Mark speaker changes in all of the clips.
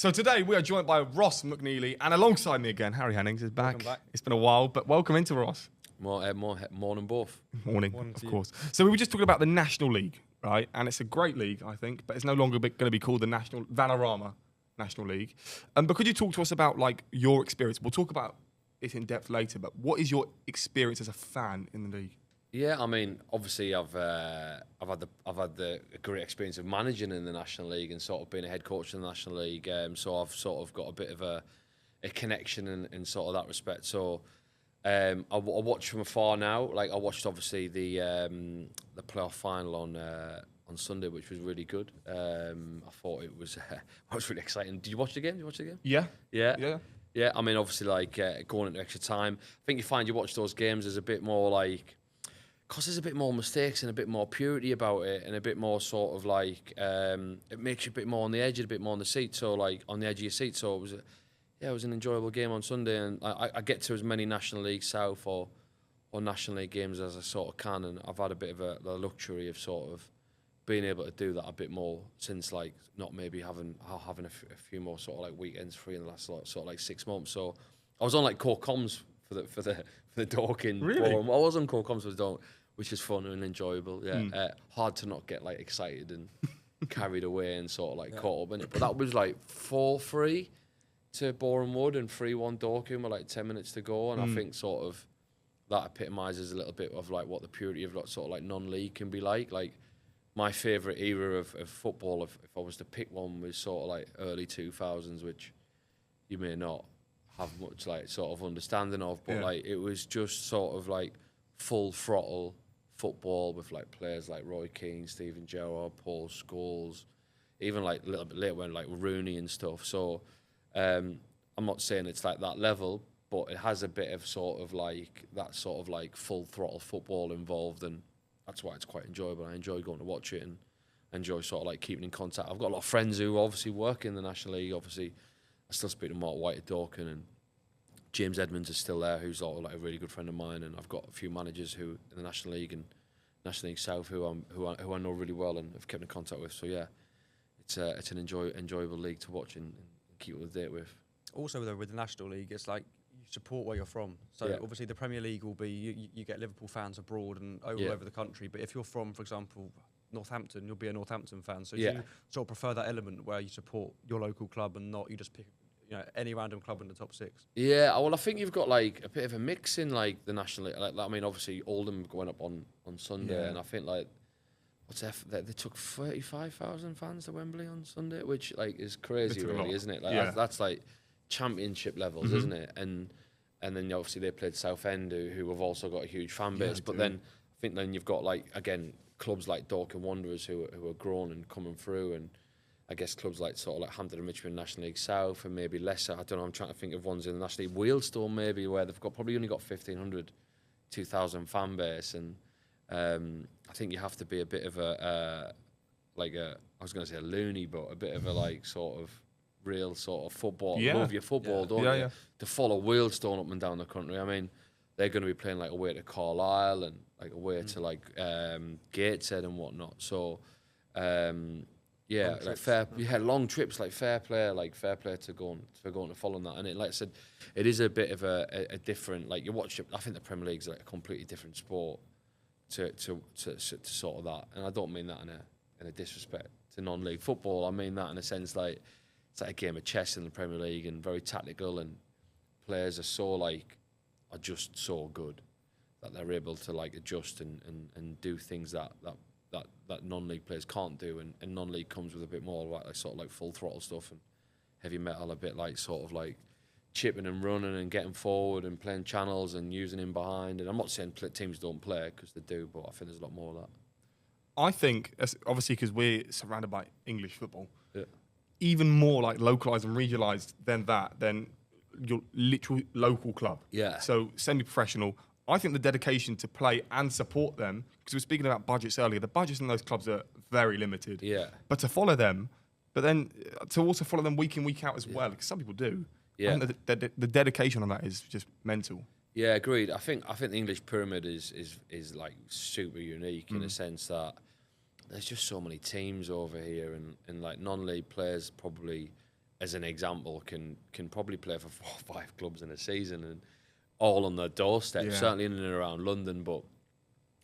Speaker 1: So today we are joined by Ross McNeilly, and alongside me again, Harry Hennings is back.
Speaker 2: Welcome back.
Speaker 1: It's been a while, but welcome into Ross.
Speaker 2: Morning both.
Speaker 1: Morning of course. So we were just talking about the National League, right? And it's a great league, I think, but it's no longer going to be called the Vanarama National League. But could you talk to us about like your experience? We'll talk about it in depth later, but what is your experience as a fan in the league?
Speaker 2: Yeah, I mean, obviously, I've had the great experience of managing in the National League and sort of being a head coach in the National League. So I've sort of got a bit of a connection in sort of that respect. So I watch from afar now. Like I watched obviously the playoff final on Sunday, which was really good. I thought it was really exciting. Did you watch the game?
Speaker 1: Yeah.
Speaker 2: Yeah. I mean, obviously, like going into extra time. I think you find you watch those games as a bit more like. Because there's a bit more mistakes and a bit more purity about it, and a bit more sort of like it makes you a bit more on the edge, a bit more on the seat. So like on the edge of your seat. So it was an enjoyable game on Sunday, and I get to as many National League South or National League games as I sort of can, and I've had a bit of the luxury of sort of being able to do that a bit more since like not maybe having a few more sort of like weekends free in the last sort of like 6 months. So I was on like core comms for the Dorking.
Speaker 1: Really?
Speaker 2: Forum. I was on core comms for the Dorking, which is fun and enjoyable. Yeah, hard to not get like excited and carried away and sort of like caught up in it. But that was like 4-3 to Boreham Wood and 3-1 Dorking with like 10 minutes to go, and I think sort of that epitomises a little bit of like what the purity of sort of like non-league can be like. Like my favourite era of football, if I was to pick one, was sort of like early 2000s, which you may not have much like sort of understanding of, but like it was just sort of like full throttle football with like players like Roy Keane, Stephen Gerrard, Paul Scholes, even like a little bit later when like Rooney and stuff. So I'm not saying it's like that level, but it has a bit of sort of like that sort of like full throttle football involved, and that's why it's quite enjoyable. I enjoy going to watch it and enjoy sort of like keeping in contact. I've got a lot of friends who obviously work in the National League. Obviously, I still speak to Marc White at Dorking, and James Edmonds is still there, who's sort of like a really good friend of mine. And I've got a few managers who in the National League and National League South who I know really well and have kept in contact with. So yeah, it's an enjoyable league to watch and keep up to date with.
Speaker 3: Also, though, with the National League, it's like you support where you're from. So obviously, the Premier League will be you get Liverpool fans abroad and all over the country. But if you're from, for example, Northampton, you'll be a Northampton fan. So do you sort of prefer that element where you support your local club and not you just pick any random club in the top 6?
Speaker 2: Yeah, well, I think you've got like a bit of a mix in like the National League. Like, I mean, obviously Oldham going up on Sunday, and I think like they took 35,000 fans to Wembley on Sunday, which like is crazy, really, isn't it? Like that's like championship levels, isn't it? And then obviously they played Southend, who have also got a huge fan base. But then I think then you've got like again clubs like Dorking Wanderers who are grown and coming through, and I guess clubs like sort of like Hampton and Richmond National League South, and maybe lesser. I don't know. I'm trying to think of ones in the National League. Wealdstone maybe, where they've probably only got 1,500, 2,000 fan base, and I think you have to be a bit of I was going to say a loony, but a bit of a like sort of real sort of football. Love your football, don't you? To follow Wealdstone up and down the country. I mean, they're going to be playing like away to Carlisle and like away to like Gateshead and whatnot. So. Long trips, like fair play to go and follow that. And like I said, it is a bit of a different, like you watch it, I think the Premier League's like a completely different sport to sort of that. And I don't mean that in a disrespect to non-league football. I mean that in a sense like it's like a game of chess in the Premier League, and very tactical, and players are just so good that they're able to like adjust and do things that non-league players can't do, and non-league comes with a bit more like sort of like full throttle stuff and heavy metal, a bit like sort of like chipping and running and getting forward and playing channels and using in behind. And I'm not saying teams don't play, because they do, but I think there's a lot more of that.
Speaker 1: I think, obviously, because we're surrounded by English football, even more like localised and regionalised than your literal local club.
Speaker 2: Yeah.
Speaker 1: So semi-professional. I think the dedication to play and support them, because we were speaking about budgets earlier, the budgets in those clubs are very limited.
Speaker 2: Yeah.
Speaker 1: But to follow them, but then to also follow them week in, week out as well, because some people do.
Speaker 2: Yeah.
Speaker 1: I think the dedication on that is just mental.
Speaker 2: Yeah, agreed. I think the English pyramid is like super unique in a sense that there's just so many teams over here, and like non-league players probably as an example, can probably play for 4 or 5 clubs in a season, and all on their doorstep. Certainly in and around London, but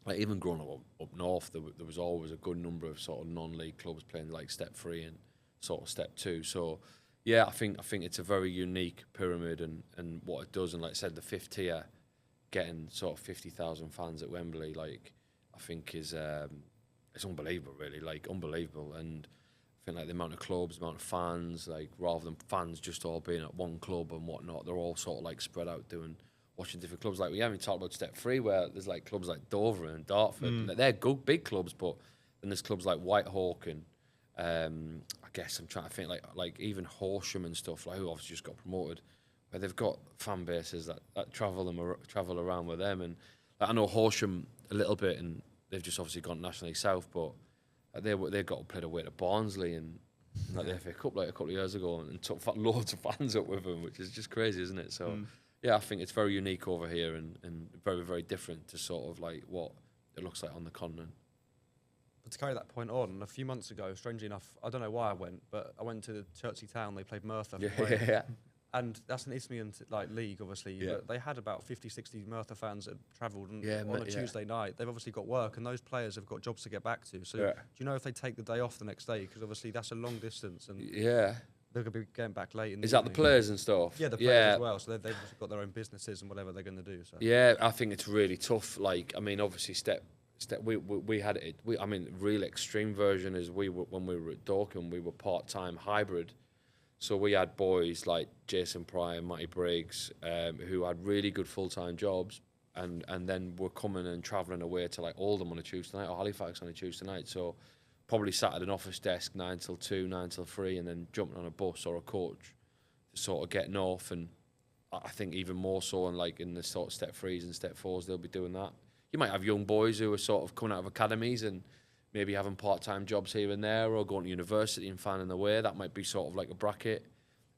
Speaker 2: like even growing up north, there was always a good number of sort of non-league clubs playing like step 3 and sort of step 2. So yeah, I think it's a very unique pyramid, and what it does, and like I said, the 5th tier, getting sort of 50,000 fans at Wembley, like I think is it's unbelievable, really, like unbelievable. And I think like the amount of clubs, the amount of fans, like rather than fans just all being at one club and whatnot, they're all sort of like spread out watching different clubs. Like we haven't talked about step 3, where there's like clubs like Dover and Dartford. Like, they're good big clubs, but then there's clubs like Whitehawk and I guess I'm trying to think like even Horsham and stuff, like who obviously just got promoted, where they've got fan bases that travel around with them. And like, I know Horsham a little bit, and they've just obviously gone National League South, but they got to play away to Barnsley and like the FA Cup like a couple of years ago, and took loads of fans up with them, which is just crazy, isn't it? So yeah, I think it's very unique over here, and very, very different to sort of like what it looks like on the continent.
Speaker 3: But to carry that point on, a few months ago, strangely enough, I don't know why I went, but I went to the Chertsey Town. They played Merthyr.
Speaker 2: Yeah.
Speaker 3: And that's an Isthmian league, obviously.
Speaker 2: Yeah.
Speaker 3: But they had about 50, 60 Merthyr fans that travelled on a
Speaker 2: yeah.
Speaker 3: Tuesday night. They've obviously got work, and those players have got jobs to get back to. So do you know if they take the day off the next day? Because obviously that's a long distance, and
Speaker 2: yeah,
Speaker 3: they're going to be getting back late.
Speaker 2: Is that the players and stuff?
Speaker 3: Yeah, the players as well. So they've obviously got their own businesses and whatever they're going to do. So.
Speaker 2: Yeah, I think it's really tough. Like, I mean, obviously, we had it. I mean, real extreme version is when we were at Dorking, we were part-time hybrid. So we had boys like Jason Pryor, Matty Briggs, who had really good full-time jobs, and then were coming and travelling away to like Oldham on a Tuesday night or Halifax on a Tuesday night. So probably sat at an office desk 9 till 2, 9 till 3, and then jumping on a bus or a coach to sort of get north. And I think even more so in the sort of step 3s and step 4s, they'll be doing that. You might have young boys who are sort of coming out of academies and maybe having part-time jobs here and there, or going to university and finding their way. That might be sort of like a bracket.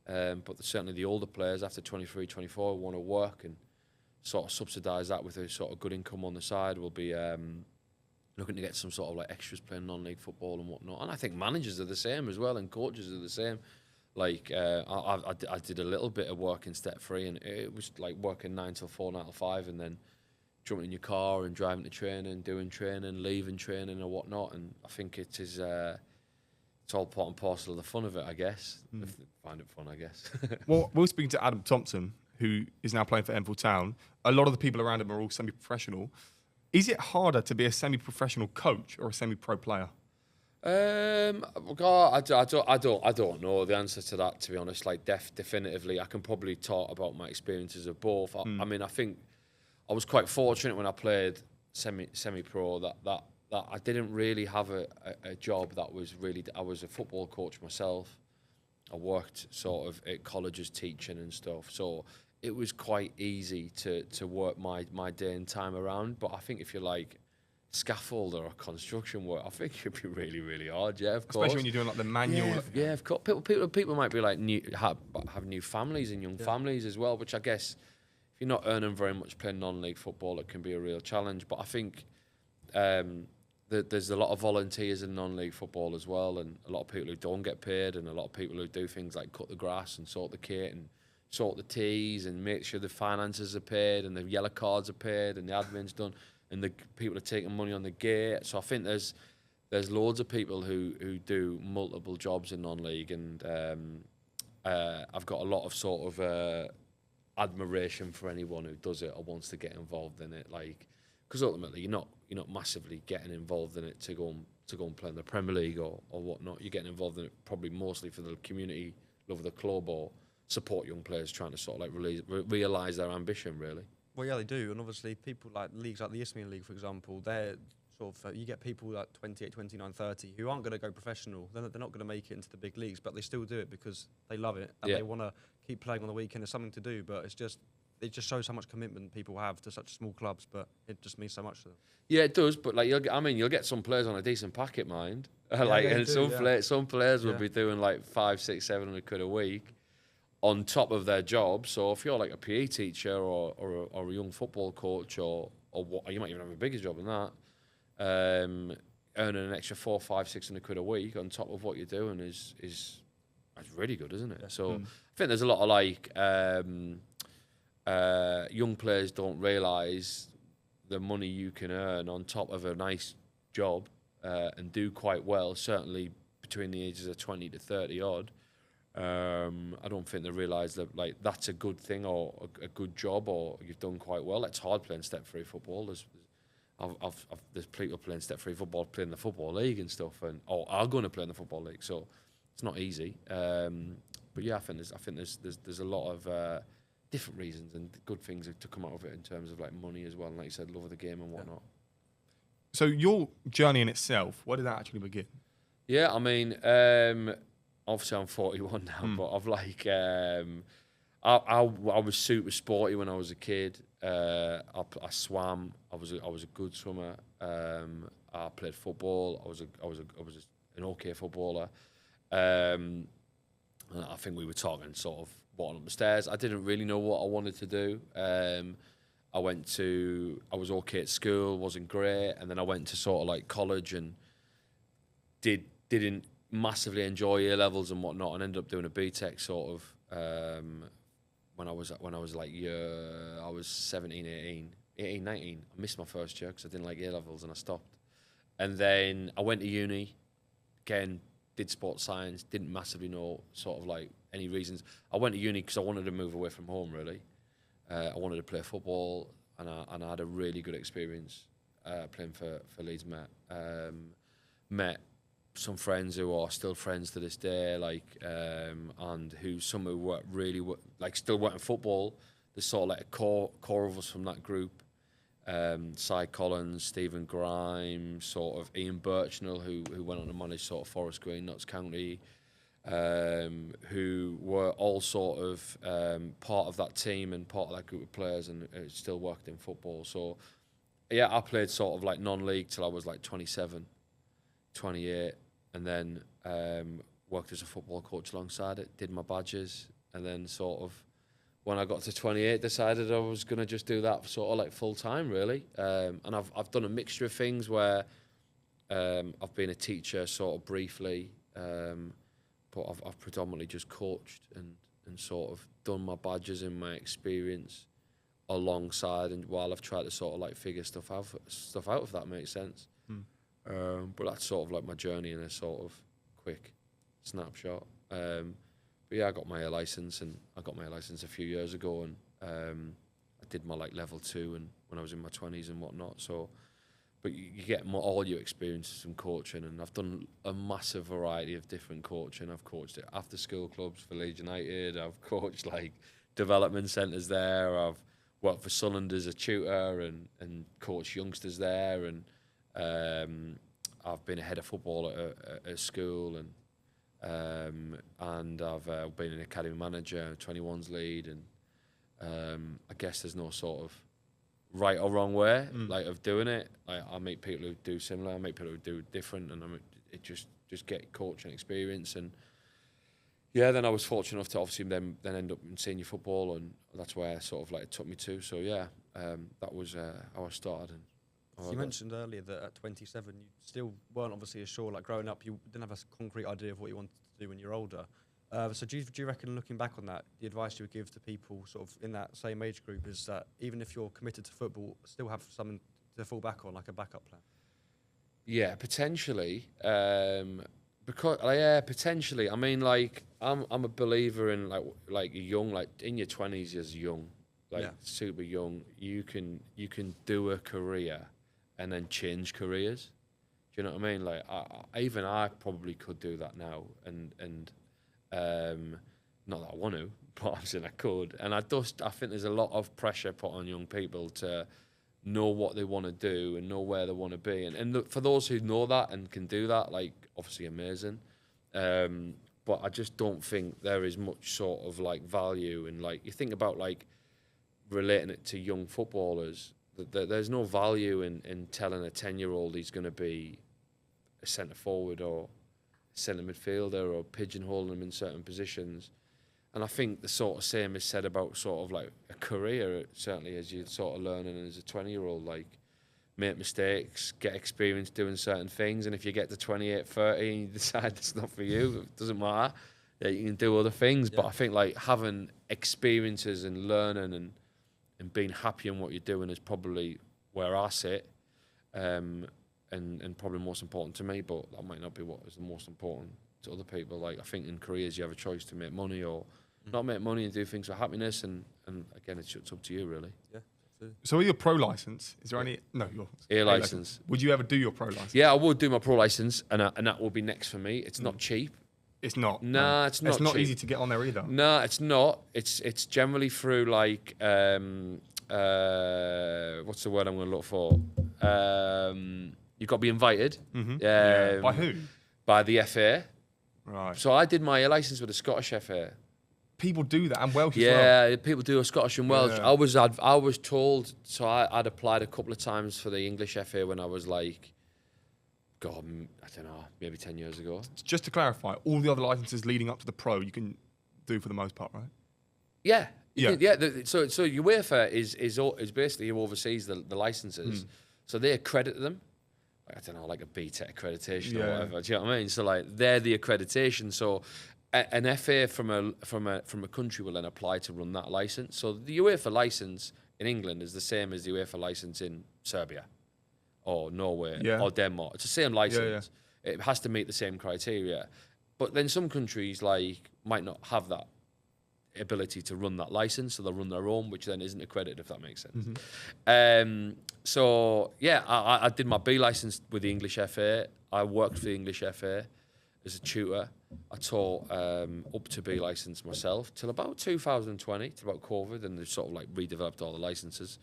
Speaker 2: But certainly the older players after 23, 24 want to work and sort of subsidise that with a sort of good income on the side. Will be looking to get some sort of like extras playing non-league football and whatnot. And I think managers are the same as well, and coaches are the same. Like I did a little bit of work in step 3, and it was like working 9 till 4, 9 till 5, and then jumping in your car and driving to training, doing training, leaving training and whatnot. And I think it is it's all part and parcel of the fun of it, I guess. Find it fun, I guess.
Speaker 1: Well, we're speaking to Adam Thompson, who is now playing for Enfield Town. A lot of the people around him are all semi-professional. Is it harder to be a semi-professional coach or a semi-pro player?
Speaker 2: God, I don't know the answer to that, to be honest. Like definitively, I can probably talk about my experiences of both. I mean, I think I was quite fortunate when I played semi-pro that I didn't really have a job that was really. I was a football coach myself. I worked sort of at colleges teaching and stuff, so it was quite easy to work my day and time around. But I think if you're like scaffold or construction work, I think it'd be really, really hard. Yeah, of course.
Speaker 1: Especially when you're doing like the manual.
Speaker 2: Yeah, of course. People might be like have new families and young families as well, which I guess if you're not earning very much playing non-league football, it can be a real challenge. But I think there's a lot of volunteers in non-league football as well, and a lot of people who don't get paid, and a lot of people who do things like cut the grass and sort the kit and sort the teas and make sure the finances are paid and the yellow cards are paid and the admin's done and the people are taking money on the gate. So I think there's loads of people who do multiple jobs in non-league, and I've got a lot of sort of admiration for anyone who does it or wants to get involved in it. Like, because ultimately you're not massively getting involved in it to go and play in the Premier League or whatnot. You're getting involved in it probably mostly for the community, love of the club, or support young players trying to sort of like realise their ambition, really.
Speaker 3: Well, yeah, they do. And obviously people like leagues like the Isthmian League, for example, they're sort of, you get people like 28, 29, 30 who aren't going to go professional. They're not going to make it into the big leagues, but they still do it because they love it and they want to keep playing on the weekend. There's something to do, but it just shows how much commitment people have to such small clubs, but it just means so much to them.
Speaker 2: Yeah, it does. But like, you'll get some players on a decent packet, mind. Some players will be doing like 500, 600, 700 quid a week on top of their job. So if you're like a PE teacher or a young football coach or what, you might even have a bigger job than that, earning an extra 400, 500, 600 quid a week on top of what you're doing is That's really good, isn't it?
Speaker 3: Yeah.
Speaker 2: So I think there's a lot of like young players don't realise the money you can earn on top of a nice job and do quite well, certainly between the ages of 20 to 30 odd. I don't think they realise that like that's a good thing or a good job or you've done quite well. It's hard playing step 3 football. There's people playing step 3 football, playing the football league and stuff, or are going to play in the football league. So it's not easy. But yeah, I think there's a lot of different reasons and good things to come out of it in terms of like money as well. And like you said, love of the game and whatnot.
Speaker 1: So your journey in itself, where did that actually begin?
Speaker 2: Yeah, I mean, obviously I'm 41 now, but I've like, I was super sporty when I was a kid. I swam. I was a good swimmer. I played football. I was an okay footballer. And I think we were talking sort of bottom up the stairs. I didn't really know what I wanted to do. I was okay at school, wasn't great, and then I went to sort of like college and didn't massively enjoy A levels and whatnot, and ended up doing a BTEC sort of when I was like I was 17, 18, 19. I missed my first year because I didn't like A levels and I stopped. And then I went to uni, again, did sports science, didn't massively know sort of like any reasons. I went to uni because I wanted to move away from home, really. I wanted to play football, and I had a really good experience playing for Leeds Met. Met some friends who are still friends to this day, like, and some who were really like still working football. There's sort of like a core of us from that group. Cy Collins, Stephen Grimes, sort of Ian Birchnell, who went on to manage sort of Forest Green, Notts County, who were all sort of part of that team and part of that group of players, and still worked in football. So yeah, I played sort of like non-league till I was like 27, 28, and then worked as a football coach alongside it, did my badges, and then sort of when I got to 28, decided I was going to just do that sort of like full time, really. And I've done a mixture of things where I've been a teacher sort of briefly, but I've predominantly just coached and sort of done my badges and my experience alongside, and while I've tried to sort of like figure stuff out, if that makes sense. But that's sort of like my journey in a sort of quick snapshot. But yeah, I got my license, and I got my license a few years ago, and I did my like level 2 and when I was in my 20s and whatnot. So, but you get all your experiences from coaching, and I've done a massive variety of different coaching. I've coached at after school clubs for Leeds United. I've coached like development centres there. I've worked for Sunderland as a tutor and coached youngsters there, and I've been a head of football at a school, and I've been an academy manager, 21s lead, and I guess there's no sort of right or wrong way like of doing it. I meet people who do similar, I meet people who do different, and it just get coaching experience. And yeah, then I was fortunate enough to obviously then end up in senior football, and that's where sort of like it took me to. So yeah, that was how I started. And
Speaker 3: you mentioned earlier that at 27 you still weren't obviously as sure, like growing up you didn't have a concrete idea of what you wanted to do when you're older. So do you reckon, looking back on that, the advice you would give to people sort of in that same age group is that even if you're committed to football, still have something to fall back on, like a backup plan? Yeah,
Speaker 2: potentially. Potentially. I mean, like I'm a believer in like young, like in your 20s, you're young, super young. You can do a career and then change careers. Do you know what I mean? Like I probably could do that now, and not that I want to, but I'm saying I could. And I think there's a lot of pressure put on young people to know what they want to do and know where they want to be. And look, for those who know that and can do that, like obviously amazing. But I just don't think there is much sort of like value in, like, you think about like relating it to young footballers. There's no value in telling a 10-year-old he's going to be a centre forward or a centre midfielder, or pigeonholing him in certain positions. And I think the sort of same is said about sort of like a career, certainly as you're sort of learning as a 20-year-old, like make mistakes, get experience doing certain things. And if you get to 28, 30 and you decide it's not for you, it doesn't matter. you can do other things. But I think like having experiences and learning and being happy in what you're doing is probably where I sit, and probably most important to me. But that might not be what is the most important to other people. Like I think in careers you have a choice to make money or not make money and do things for happiness. And again, it's up to you really.
Speaker 3: Yeah.
Speaker 1: So with your pro license, is there any? No, your
Speaker 2: A license.
Speaker 1: Would you ever do your pro license?
Speaker 2: Yeah, I would do my pro license, and that will be next for me. It's not cheap.
Speaker 1: It's not.
Speaker 2: Nah, it's not.
Speaker 1: It's not
Speaker 2: cheap.
Speaker 1: easy to get on there either.
Speaker 2: No, it's not. It's generally through like what's the word I'm going to look for? You've got to be invited.
Speaker 1: By who?
Speaker 2: By the FA.
Speaker 1: Right.
Speaker 2: So I did my A license with the Scottish FA.
Speaker 1: People do that, and Welsh as well.
Speaker 2: Yeah, people do a Scottish and Welsh.
Speaker 1: Yeah.
Speaker 2: I was told, so I'd applied a couple of times for the English FA when I was like, God, I don't know, maybe 10 years ago.
Speaker 1: Just to clarify, all the other licenses leading up to the pro, you can do for the most part, right?
Speaker 2: Yeah.
Speaker 1: Yeah.
Speaker 2: So UEFA is basically who oversees the licenses. So they accredit them. I don't know, like a BTEC accreditation or whatever. Do you know what I mean? So like they're the accreditation. So an FA from a country will then apply to run that license. So the UEFA license in England is the same as the UEFA license in Serbia or Norway or Denmark. It's the same license. Yeah. It has to meet the same criteria. But then some countries like might not have that ability to run that license, so they'll run their own, which then isn't accredited, if that makes sense. So yeah, I did my B license with the English FA. I worked for the English FA as a tutor. I taught up to B license myself till about 2020, till about COVID, and they sort of like redeveloped all the licenses.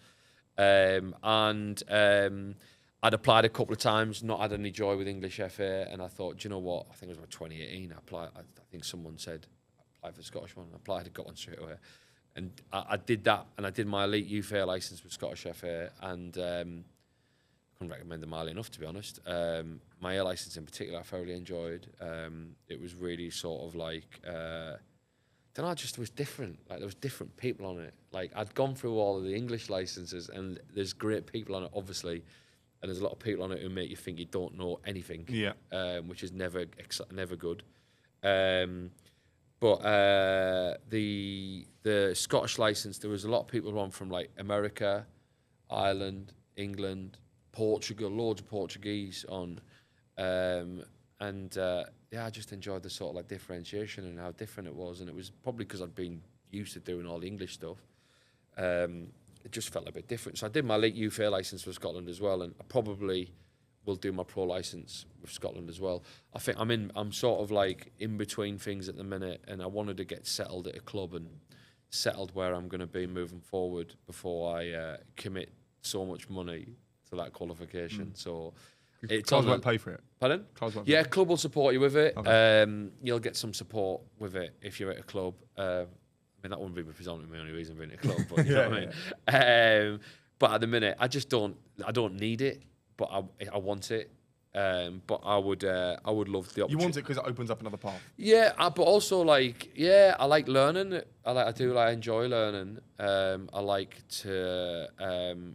Speaker 2: I'd applied a couple of times, not had any joy with English FA, and I thought, do you know what? I think it was about 2018. I applied. I think someone said apply for the Scottish one. I applied, I got one straight away, and I did that, and I did my elite youth A license with Scottish FA, and couldn't recommend them highly enough, to be honest. My A license in particular, I thoroughly enjoyed. It was really sort of like, don't know, just it was different. Like there was different people on it. Like I'd gone through all of the English licenses, and there's great people on it, obviously, and there's a lot of people on it who make you think you don't know anything. Yeah. Which is never good. But the Scottish license, there was a lot of people on from like America, Ireland, England, Portugal, loads of Portuguese on, I just enjoyed the sort of like differentiation and how different it was, and it was probably because I'd been used to doing all the English stuff. It just felt a bit different. So I did my elite youth A license for Scotland as well, and I probably will do my pro license with Scotland as well. I think I'm sort of like in between things at the minute, and I wanted to get settled at a club and settled where I'm going to be moving forward before I commit so much money to that qualification. So
Speaker 1: clubs won't pay for it.
Speaker 2: Pardon?
Speaker 1: Yeah,
Speaker 2: club will support you with it.
Speaker 1: Okay.
Speaker 2: You'll get some support with it if you're at a club. I mean, that wouldn't be predominantly my only reason for being at a club, but you know what I mean. But at the minute, I don't need it, but I want it. But I would love the opportunity.
Speaker 1: You want it because it opens up another path.
Speaker 2: Yeah, but also like, I like learning. I enjoy learning. I like to.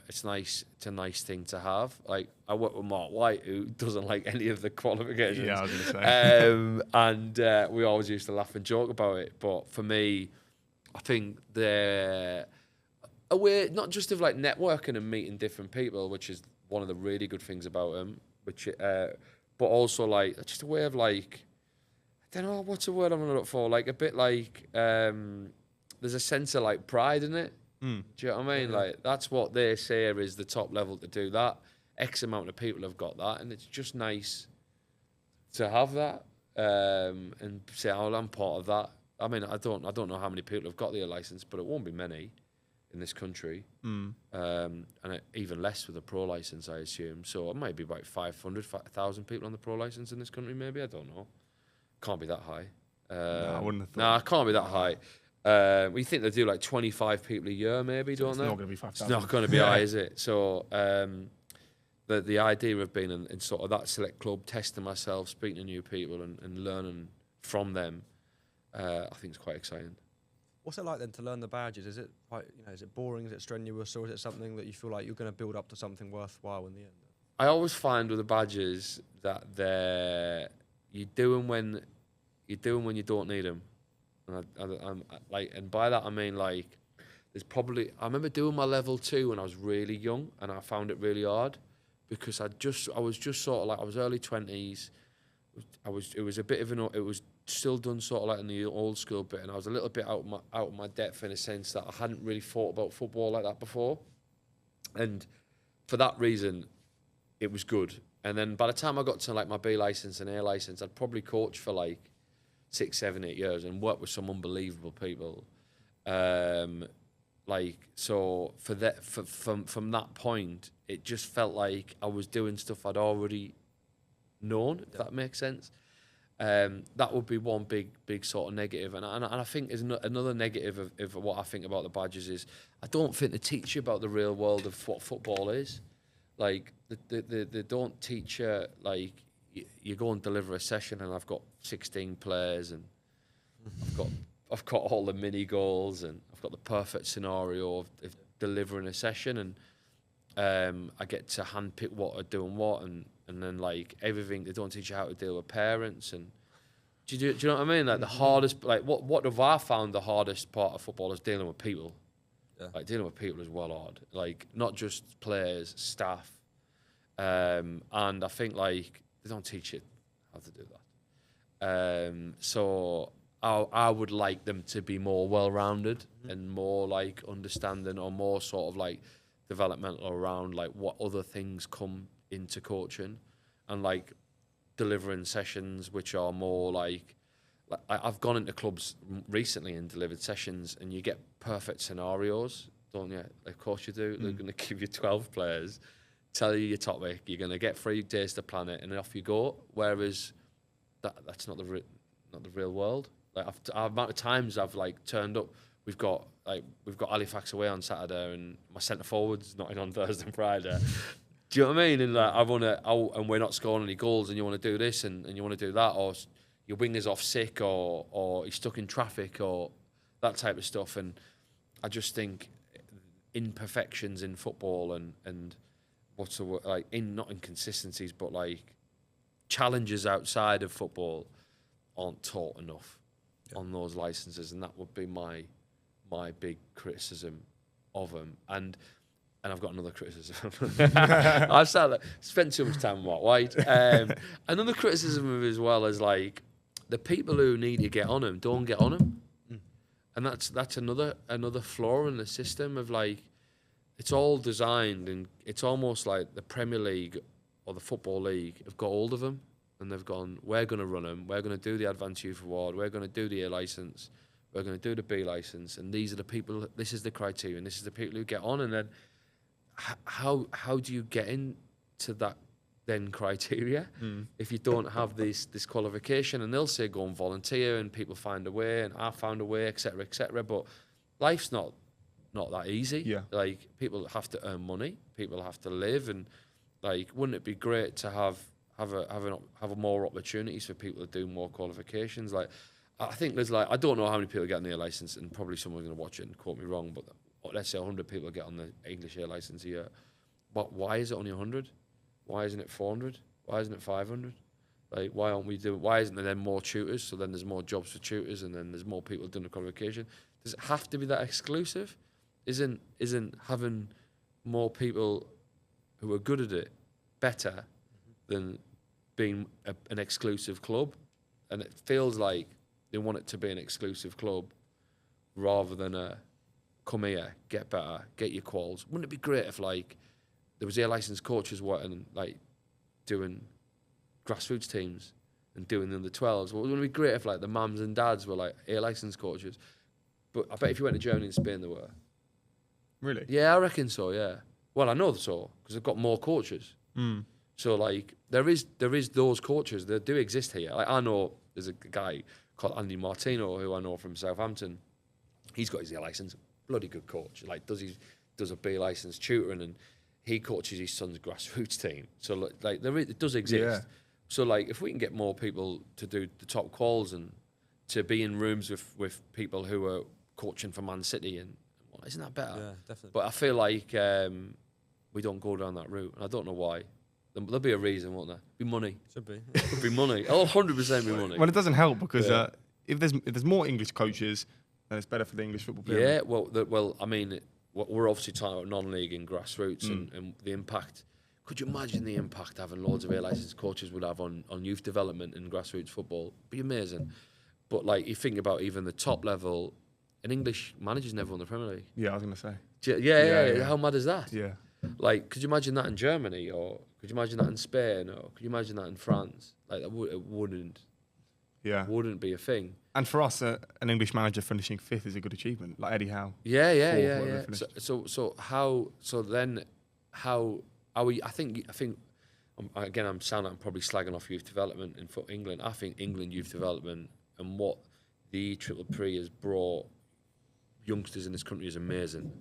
Speaker 2: It's nice. It's a nice thing to have. Like I work with Marc White, who doesn't like any of the qualifications.
Speaker 1: Yeah, I was going to say.
Speaker 2: And we always used to laugh and joke about it. But for me, I think they're a way not just of like networking and meeting different people, which is one of the really good things about them. But also like just a way of like, I don't know what's a word I'm gonna look for. Like a bit like there's a sense of like pride in it. Do you know what I mean? Yeah. Like that's what they say is the top level to do that. X amount of people have got that, and it's just nice to have that and say, "Oh, I'm part of that." I mean, I don't know how many people have got their license, but it won't be many in this country, and even less with a pro license, I assume. So it might be about 500,000 people on the pro license in this country, maybe. I don't know. Can't be that high.
Speaker 1: No, I wouldn't have thought.
Speaker 2: Nah, it can't be that high. We think they do like 25 people a year, maybe, don't they?
Speaker 1: It's not going to be 5,000.
Speaker 2: It's not going to be high, is it? So the idea of being in sort of that select club, testing myself, speaking to new people and learning from them, I think it's quite exciting.
Speaker 3: What's it like then to learn the badges? Is it quite, is it boring? Is it strenuous, or is it something that you feel like you're going to build up to something worthwhile in the end?
Speaker 2: I always find with the badges that you're doing when you don't need them. And by that I mean like, I remember doing my level 2 when I was really young, and I found it really hard because I was just sort of like, I was early 20s. It was still done sort of like in the old school bit, and I was a little bit out of my depth in a sense that I hadn't really thought about football like that before, and for that reason, it was good. And then by the time I got to like my B license and A license, I'd probably coached for like 6, 7, 8 years and worked with some unbelievable people. So from that point, it just felt like I was doing stuff I'd already known, if that makes sense. That would be one big sort of negative. And I think is another negative of what I think about the badges is I don't think they teach you about the real world of what football is. Like, they don't teach you, like, you go and deliver a session and I've got 16 players and I've got all the mini goals and I've got the perfect scenario of delivering a session, and I get to handpick what are doing what, and then like everything. They don't teach you how to deal with parents, and do you know what I mean? Like the hardest, like what have I found the hardest part of football is dealing with people. Yeah. Like dealing with people is well hard. Like not just players, staff, and I think like they don't teach you how to do that. So I would like them to be more well-rounded and more like understanding, or more sort of like developmental around like what other things come into coaching, and like delivering sessions which are more like I've gone into clubs recently and delivered sessions, and you get perfect scenarios, don't you? Of course you do. They're going to give you 12 players, tell you your topic, you're going to get 3 days to plan it, and then off you go. Whereas that's not the real world. Like the amount of times I've like turned up, we've got Halifax away on Saturday, and my centre forward's not in on Thursday and Friday. Do you know what I mean? And like and we're not scoring any goals, and you want to do this and you want to do that, or your winger's off sick, or he's stuck in traffic, or that type of stuff. And I just think imperfections in football and what's the word, like not inconsistencies, but like challenges outside of football aren't taught enough on those licenses, and that would be my big criticism of them. And I've got another criticism. I've spent too much time on Marc White. Another criticism of him as well is like the people who need to get on him don't get on him, and that's another flaw in the system of like it's all designed, and it's almost like the Premier League or the Football League have got hold of him. And they've gone, we're going to run them, we're going to do the Advanced Youth Award, we're going to do the A licence, we're going to do the B licence, and these are the people, this is the criteria, and this is the people who get on. And then how do you get into that then criteria if you don't have this qualification? And they'll say go and volunteer, and people find a way, and I found a way, etc., etc. But life's not that easy. Yeah. Like people have to earn money, people have to live, and like wouldn't it be great to have more opportunities for people to do more qualifications? Like, I think there's like, I don't know how many people get on the A licence, and probably someone's going to watch it and quote me wrong, but let's say 100 people get on the English A licence a year. But why is it only 100? Why isn't it 400? Why isn't it 500? Like, why isn't there then more tutors? So then there's more jobs for tutors, and then there's more people doing the qualification. Does it have to be that exclusive? Isn't having more people who are good at it better than being an exclusive club? And it feels like they want it to be an exclusive club rather than a come here, get better, get your quals. Wouldn't it be great if like there was A licensed coaches working like doing grassroots teams and doing the under 12s? Well, wouldn't it be great if like the mums and dads were like A licensed coaches? But I bet if you went to Germany and Spain, there were.
Speaker 1: Really?
Speaker 2: Yeah, I reckon so. Yeah. Well, I know so because they've got more coaches. So like there is those coaches that do exist here. Like I know there's a guy called Andy Martino who I know from Southampton. He's got his A license, bloody good coach. Like does a B license tutoring, and he coaches his son's grassroots team. So like it does exist. Yeah. So like if we can get more people to do the top calls and to be in rooms with people who are coaching for Man City, and well, isn't that better?
Speaker 3: Yeah, definitely.
Speaker 2: But I feel like we don't go down that route, and I don't know why. There'll be a reason, won't there? Be money.
Speaker 3: Should be.
Speaker 2: Be money. Oh, 100% be money.
Speaker 1: Well, it doesn't help because if there's more English coaches, then it's better for the English football pyramid.
Speaker 2: Yeah, well, I mean, we're obviously talking about non-league and grassroots and the impact. Could you imagine the impact having loads of A-licensed coaches would have on youth development and grassroots football? It'd be amazing. But like you think about even the top level, an English manager's never won the Premier League.
Speaker 1: Yeah, I was going to say.
Speaker 2: Yeah. How mad is that?
Speaker 1: Yeah.
Speaker 2: Like, could you imagine that in Germany, or could you imagine that in Spain, or could you imagine that in France? Like, it wouldn't be a thing.
Speaker 1: And for us, an English manager finishing 5th is a good achievement, like Eddie Howe.
Speaker 2: Yeah. So how are we? I think. Again, I'm probably slagging off youth development in England. I think England youth development and what the Triple-Pre has brought youngsters in this country is amazing.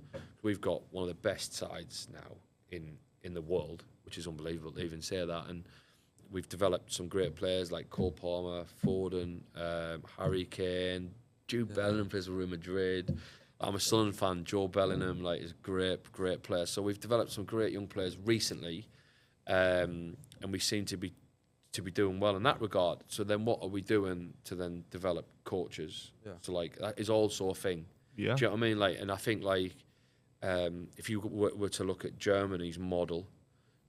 Speaker 2: We've got one of the best sides now in the world, which is unbelievable to even say that. And we've developed some great players like Cole Palmer, Foden, Harry Kane, Jude Bellingham plays for Real Madrid. I'm a Sunderland fan. Joe Bellingham, like, is a great player. So we've developed some great young players recently, and we seem to be doing well in that regard. So then, what are we doing to then develop coaches? Yeah. So like that is also a thing.
Speaker 1: Yeah.
Speaker 2: Do you know what I mean? Like, and I think like if you were to look at Germany's model,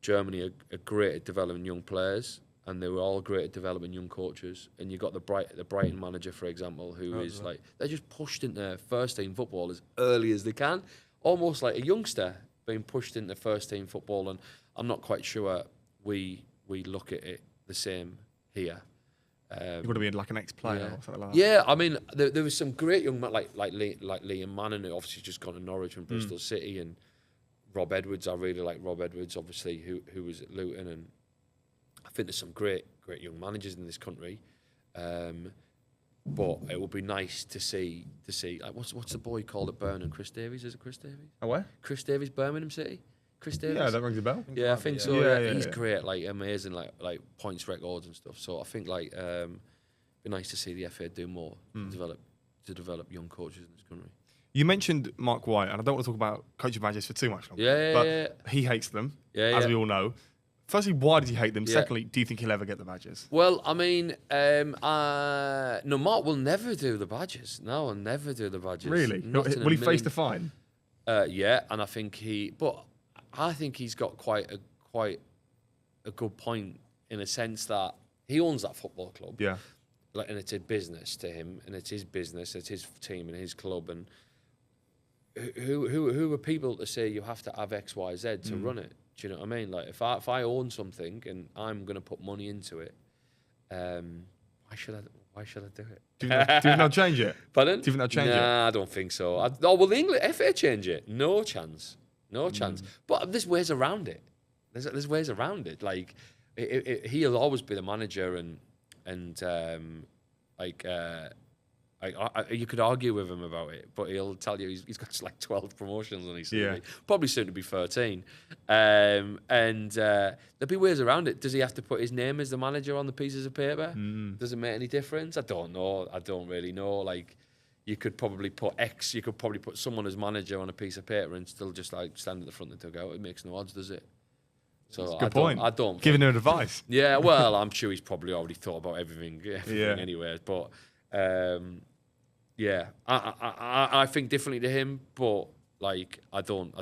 Speaker 2: Germany are great at developing young players, and they were all great at developing young coaches. And you got the Brighton manager, for example, who is like, they're just pushed into first team football as early as they can, almost like a youngster being pushed into first team football. And I'm not quite sure we look at it the same here.
Speaker 1: You've got to be like an ex-player or something like that.
Speaker 2: Yeah, I mean, there was some great young men like Liam Manning, who obviously just gone to Norwich and Bristol City, and Rob Edwards. I really like Rob Edwards, obviously, who was at Luton, and I think there's some great young managers in this country. But it would be nice to see like what's the boy called at Burnham? Chris Davies? Is it Chris Davies?
Speaker 1: Oh, where?
Speaker 2: Chris Davies, Birmingham City. Chris Davies.
Speaker 1: Yeah, that rings a bell.
Speaker 2: Yeah, I think so.
Speaker 1: Yeah,
Speaker 2: he's great, like amazing, like points records and stuff. So I think like it'd be nice to see the FA do more to develop young coaches in this country.
Speaker 1: You mentioned Marc White, and I don't want to talk about coaching badges for too much longer. But he hates them, as we all know. Firstly, why does he hate them? Secondly, do you think he'll ever get the badges?
Speaker 2: Well, I mean, no, Marc will never do the badges. No, he'll never do the badges.
Speaker 1: Really? Will he face the fine?
Speaker 2: Yeah, and I think I think he's got quite a good point in a sense that he owns that football club.
Speaker 1: Yeah.
Speaker 2: Like, and it's a business to him, and it's his business, it's his team and his club, and who are people to say you have to have X, Y, Z to run it? Do you know what I mean? Like, if I own something and I'm going to put money into it, why should I do it?
Speaker 1: Do you think they'll change it?
Speaker 2: Pardon?
Speaker 1: Do you think they'll change it?
Speaker 2: Nah, I don't think so. Will the English FA change it? No chance. No chance. But there's ways around it. There's ways around it. Like, he'll always be the manager, and you could argue with him about it, but he'll tell you he's got like 12 promotions on his CV. Probably soon to be 13. And there'll be ways around it. Does he have to put his name as the manager on the pieces of paper? Does it make any difference? I don't know. I don't really know. Like, you could probably put X. You could probably put someone as manager on a piece of paper and still just like stand at the front of the dugout. It makes no odds, does it? So
Speaker 1: good point.
Speaker 2: I don't
Speaker 1: giving him advice.
Speaker 2: Yeah, well, I'm sure he's probably already thought about everything anyway. But yeah, I think differently to him, but like I don't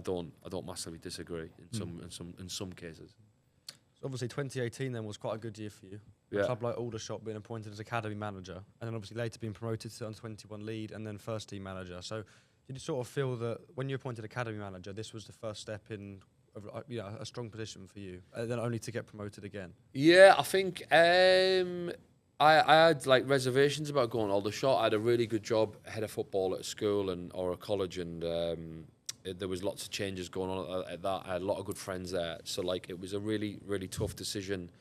Speaker 2: massively disagree in some cases.
Speaker 3: So obviously 2018 then was quite a good year for you. A club like Aldershot being appointed as academy manager, and then obviously later being promoted to under-21 lead and then first team manager. So did you sort of feel that when you appointed academy manager, this was the first step in a strong position for you, and then only to get promoted again?
Speaker 2: Yeah, I think I had like reservations about going to Aldershot. I had a really good job head of football at a school or a college, and there was lots of changes going on at that. I had a lot of good friends there, so like it was a really, really tough decision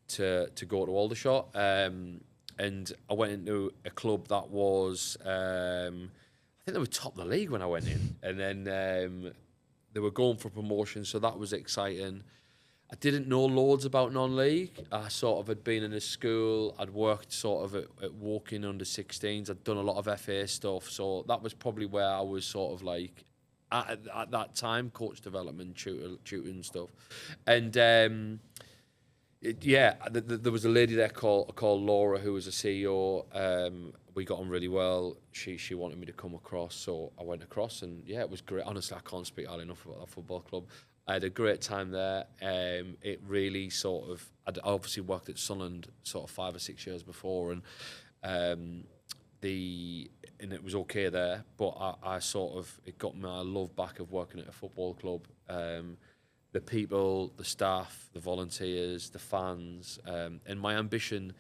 Speaker 2: to go to Aldershot. And I went into a club that was, I think they were top of the league when I went in, and then they were going for promotion, so that was exciting. I didn't know loads about non-league. I sort of had been in a school. I'd worked sort of at Woking under 16s. I'd done a lot of FA stuff, so that was probably where I was sort of like at that time, coach development, tutoring stuff, and There was a lady there called Laura who was a CEO. We got on really well. She wanted me to come across, so I went across, and yeah, it was great. Honestly, I can't speak highly enough about that football club. I had a great time there. It really sort of, I'd obviously worked at Sunderland sort of 5 or 6 years before, and it was okay there, but I sort of, it got my love back of working at a football club. The people, the staff, the volunteers, the fans, and my ambition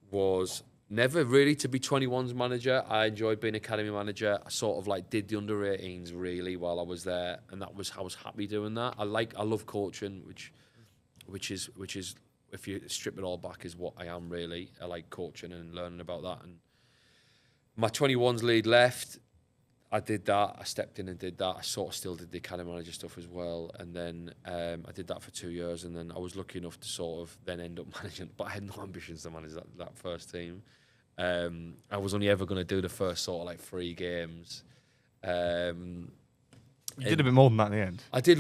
Speaker 2: was never really to be 21s manager. I enjoyed being academy manager. I sort of like did the under 18s really while I was there, and I was happy doing that. I love coaching, which is if you strip it all back is what I am really. I like coaching and learning about that. And my 21s lead left. I did that. I stepped in and did that. I sort of still did the academy manager stuff as well. And then I did that for 2 years. And then I was lucky enough to sort of then end up managing, but I had no ambitions to manage that first team. I was only ever going to do the first sort of like 3 games.
Speaker 1: You did a bit more than that in the end.
Speaker 2: I did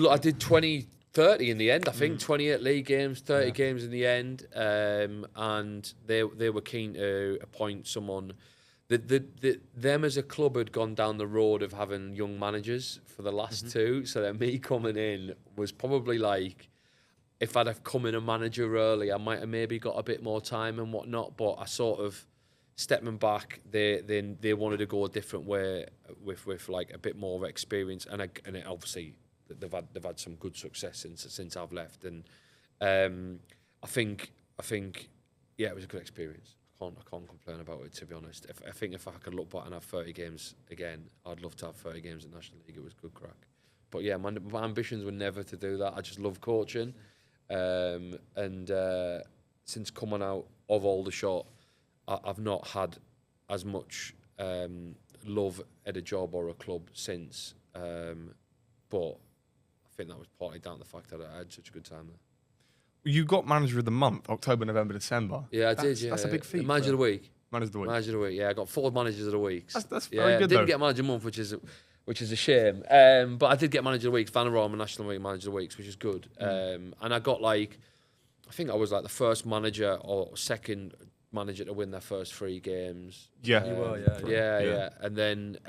Speaker 2: 30 in the end, I think. 28 league games, 30 games in the end. And they were keen to appoint someone. Them as a club had gone down the road of having young managers for the last 2, so that me coming in was probably like, if I'd have come in a manager early, I might have maybe got a bit more time and whatnot. But I sort of stepping back, they wanted to go a different way with like a bit more of experience, and it obviously they've had some good success since I've left, and I think yeah, it was a good experience. I can't complain about it, to be honest. I think if I could look back and have 30 games again, I'd love to have 30 games in National League. It was good crack. But yeah, my ambitions were never to do that. I just love coaching. And since coming out of Aldershot, I've not had as much love at a job or a club since. But I think that was partly down to the fact that I had such a good time there.
Speaker 1: You got manager of the month, October, November, December.
Speaker 2: Yeah, I did. Yeah,
Speaker 1: that's a big feat.
Speaker 2: Manager of the week.
Speaker 1: Manager of the week.
Speaker 2: Manager of the week. Yeah, I got 4 managers of the week.
Speaker 1: That's very good.
Speaker 2: Didn't get manager of the month, which is a shame. But I did get manager of the week, Vanarama National League manager of the weeks, which is good. And I got I think I was like the first manager or second manager to win their first 3 games.
Speaker 1: Yeah,
Speaker 3: you were.
Speaker 2: Yeah. And then.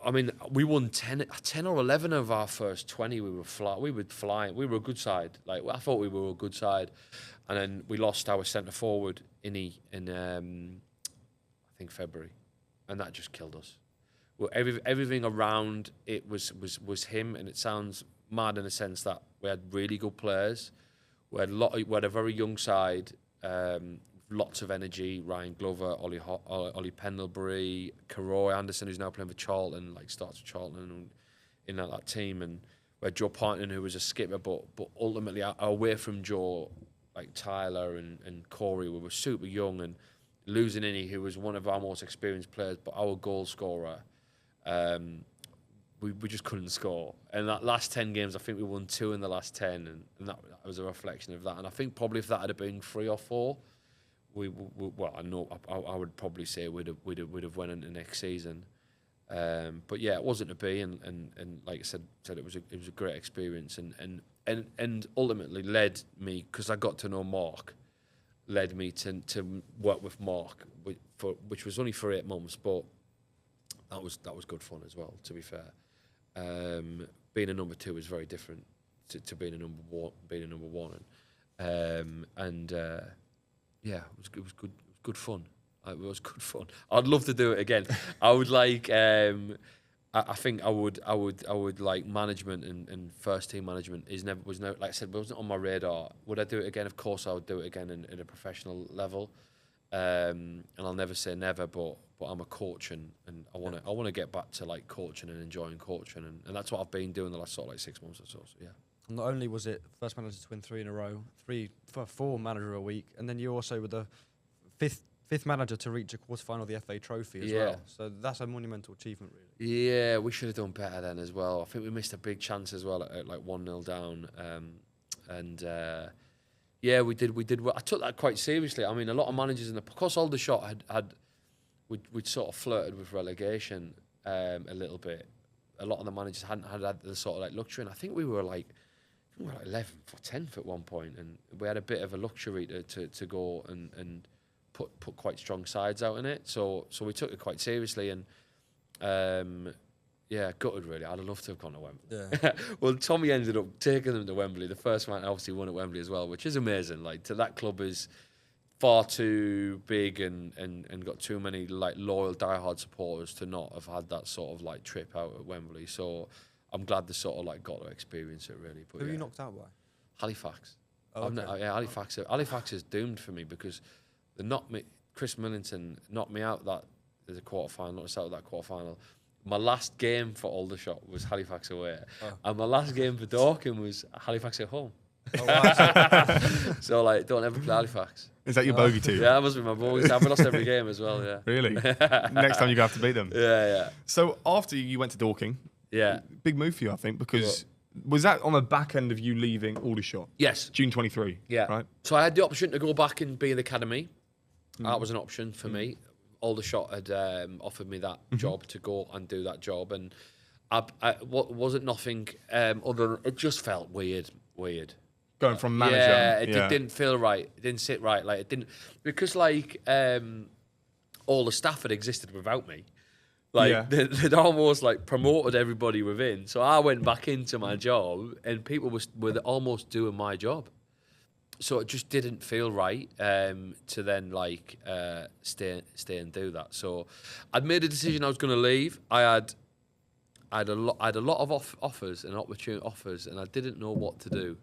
Speaker 2: I mean, we won 10 or 11 of our first 20. We were flying. We were a good side. Like, I thought we were a good side, and then we lost our centre forward in I think February, and that just killed us. Well, everything around it was him, and it sounds mad in the sense that we had really good players. We had a very young side. Lots of energy. Ryan Glover, Ollie Pendlebury, Karoy Anderson, who's now playing for Charlton, starts for Charlton and in that team, and we had Joe Parton, who was a skipper, but ultimately away from Joe, like Tyler and Corey, we were super young, and losing Innie, who was one of our most experienced players, but our goal scorer, we just couldn't score. And that last 10 games, I think we won 2 in the last 10, and that was a reflection of that. And I think probably if that had been 3 or 4. I would probably say we'd have won into next season, but yeah, it wasn't to be, and like I said it was a great experience, and ultimately led me, because I got to know Marc, led me to work with Marc, which was only for 8 months, but that was good fun as well. To be fair, being a number 2 is very different to being a number 1, yeah, it was good fun. It was good fun. I'd love to do it again. I would like. I think I would like management and first team management was never, like I said, wasn't on my radar. Would I do it again? Of course, I would do it again in a professional level. And I'll never say never, but I'm a coach, and I want to get back to like coaching and enjoying coaching, and that's what I've been doing the last sort of like 6 months or so. So yeah.
Speaker 3: Not only was it first manager to win 3 in a row, 4 manager a week, and then you also were the fifth manager to reach a quarterfinal of the FA Trophy as well. So that's a monumental achievement, really.
Speaker 2: Yeah, we should have done better then as well. I think we missed a big chance as well at like 1-0 down, yeah, we did. I took that quite seriously. I mean, a lot of managers because Aldershot we'd sort of flirted with relegation a little bit. A lot of the managers hadn't had the sort of like luxury, and I think we were we were like 11th or 10th at one point, and we had a bit of a luxury to go and put quite strong sides out in it. So we took it quite seriously, and gutted really. I'd love to have gone to Wembley.
Speaker 3: Yeah.
Speaker 2: Well, Tommy ended up taking them to Wembley. The first man obviously won at Wembley as well, which is amazing. Like, that club is far too big and got too many like loyal diehard supporters to not have had that sort of like trip out at Wembley. So I'm glad they sort of like got to experience it really. But
Speaker 3: Who were you knocked out by?
Speaker 2: Halifax.
Speaker 3: Oh, okay.
Speaker 2: Halifax. Halifax is doomed for me because they knocked me. Chris Millington knocked me out that there's a quarter final. Knocked us out of that quarter final. My last game for Aldershot was Halifax away, and my last game for Dorking was Halifax at home.
Speaker 3: Oh, wow.
Speaker 2: So like, don't ever play Halifax.
Speaker 1: Is that your bogey team?
Speaker 2: Yeah, that must be my bogey. I've lost every game as well. Yeah.
Speaker 1: Really? Next time you have to beat them.
Speaker 2: Yeah.
Speaker 1: So after you went to Dorking, big move for you, I think, because was that on the back end of you leaving Aldershot?
Speaker 2: Yes.
Speaker 1: June 23.
Speaker 2: Yeah.
Speaker 1: Right.
Speaker 2: So I had the option to go back and be in the academy. That was an option for me. Aldershot had offered me that job to go and do that job, and I wasn't nothing other than it just felt weird.
Speaker 1: Going from manager.
Speaker 2: Yeah, it didn't feel right. It didn't sit right. Like, it didn't, because like all the staff had existed without me. Like they'd almost like promoted everybody within. So I went back into my job, and people were almost doing my job. So it just didn't feel right to then like stay and do that. So I'd made a decision I was going to leave. I had a lot of offers and opportunity offers, and I didn't know what to do.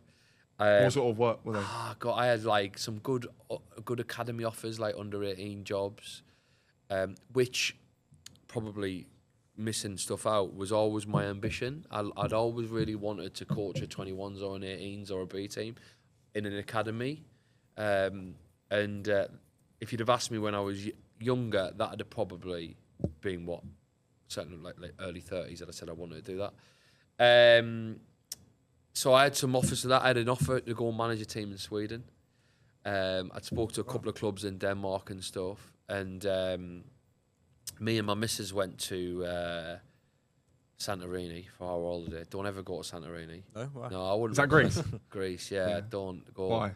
Speaker 1: What sort of work were they?
Speaker 2: I had like some good academy offers, like under 18 jobs, which probably missing stuff out was always my ambition. I'd always really wanted to coach a 21s or an 18s or a B team in an academy, and if you'd have asked me when I was younger, that'd have probably been certainly like early 30s that I said I wanted to do that. So I had some offers for that. I had an offer to go and manage a team in Sweden. I'd spoke to a couple of clubs in Denmark and stuff, and me and my missus went to Santorini for our holiday. Don't ever go to Santorini.
Speaker 3: No, why?
Speaker 2: No, I wouldn't.
Speaker 1: Is that Greece?
Speaker 2: Greece, yeah. Don't go.
Speaker 1: Why?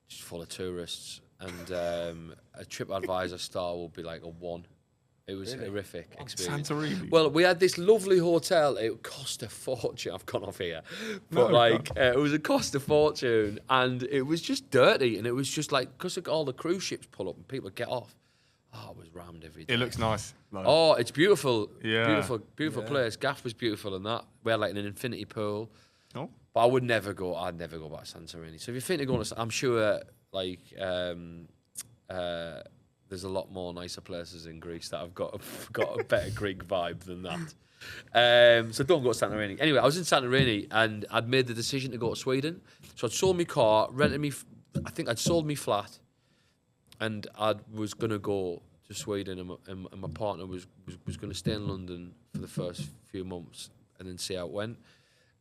Speaker 2: Just full of tourists, and a TripAdvisor star will be like a 1. It was a horrific experience.
Speaker 1: Santorini.
Speaker 2: Well, we had this lovely hotel. It cost a fortune. I've gone off here, but it was a cost a fortune, and it was just dirty, and it was just like because all the cruise ships pull up and people get off. Oh, it was rammed every day.
Speaker 1: It looks nice. Like.
Speaker 2: Oh, it's beautiful.
Speaker 1: Yeah.
Speaker 2: Beautiful place. Gaff was beautiful and that. We had like an infinity pool.
Speaker 1: Oh.
Speaker 2: But I'd never go back to Santorini. So if you think of going to, I'm sure like there's a lot more nicer places in Greece that have got a better Greek vibe than that. So don't go to Santorini. Anyway, I was in Santorini and I'd made the decision to go to Sweden. So I'd sold my car, I think I'd sold me flat, and I was going to go to Sweden, and my partner was going to stay in London for the first few months and then see how it went.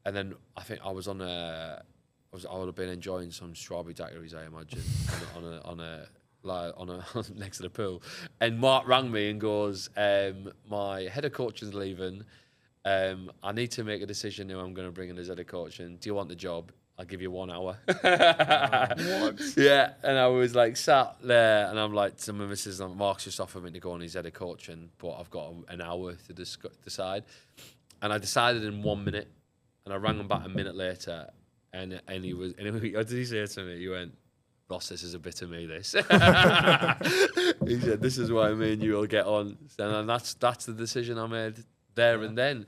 Speaker 2: And then I think I would have been enjoying some strawberry daiquiris, I imagine, on a next to the pool. And Marc rang me and goes, my head of coaching is leaving. I need to make a decision who I'm going to bring in as head of coaching. Do you want the job? I'll give you 1 hour.
Speaker 1: What?
Speaker 2: Yeah, and I was like sat there, and I'm like to my missus, Marc's just offered me to go on his head of coaching, but I've got an hour to decide. And I decided in 1 minute, and I rang him back a minute later, and what did he say to me? He went, "Ross, this is a bit of me, this." He said, "This is why me and you will get on." And that's the decision I made there and then.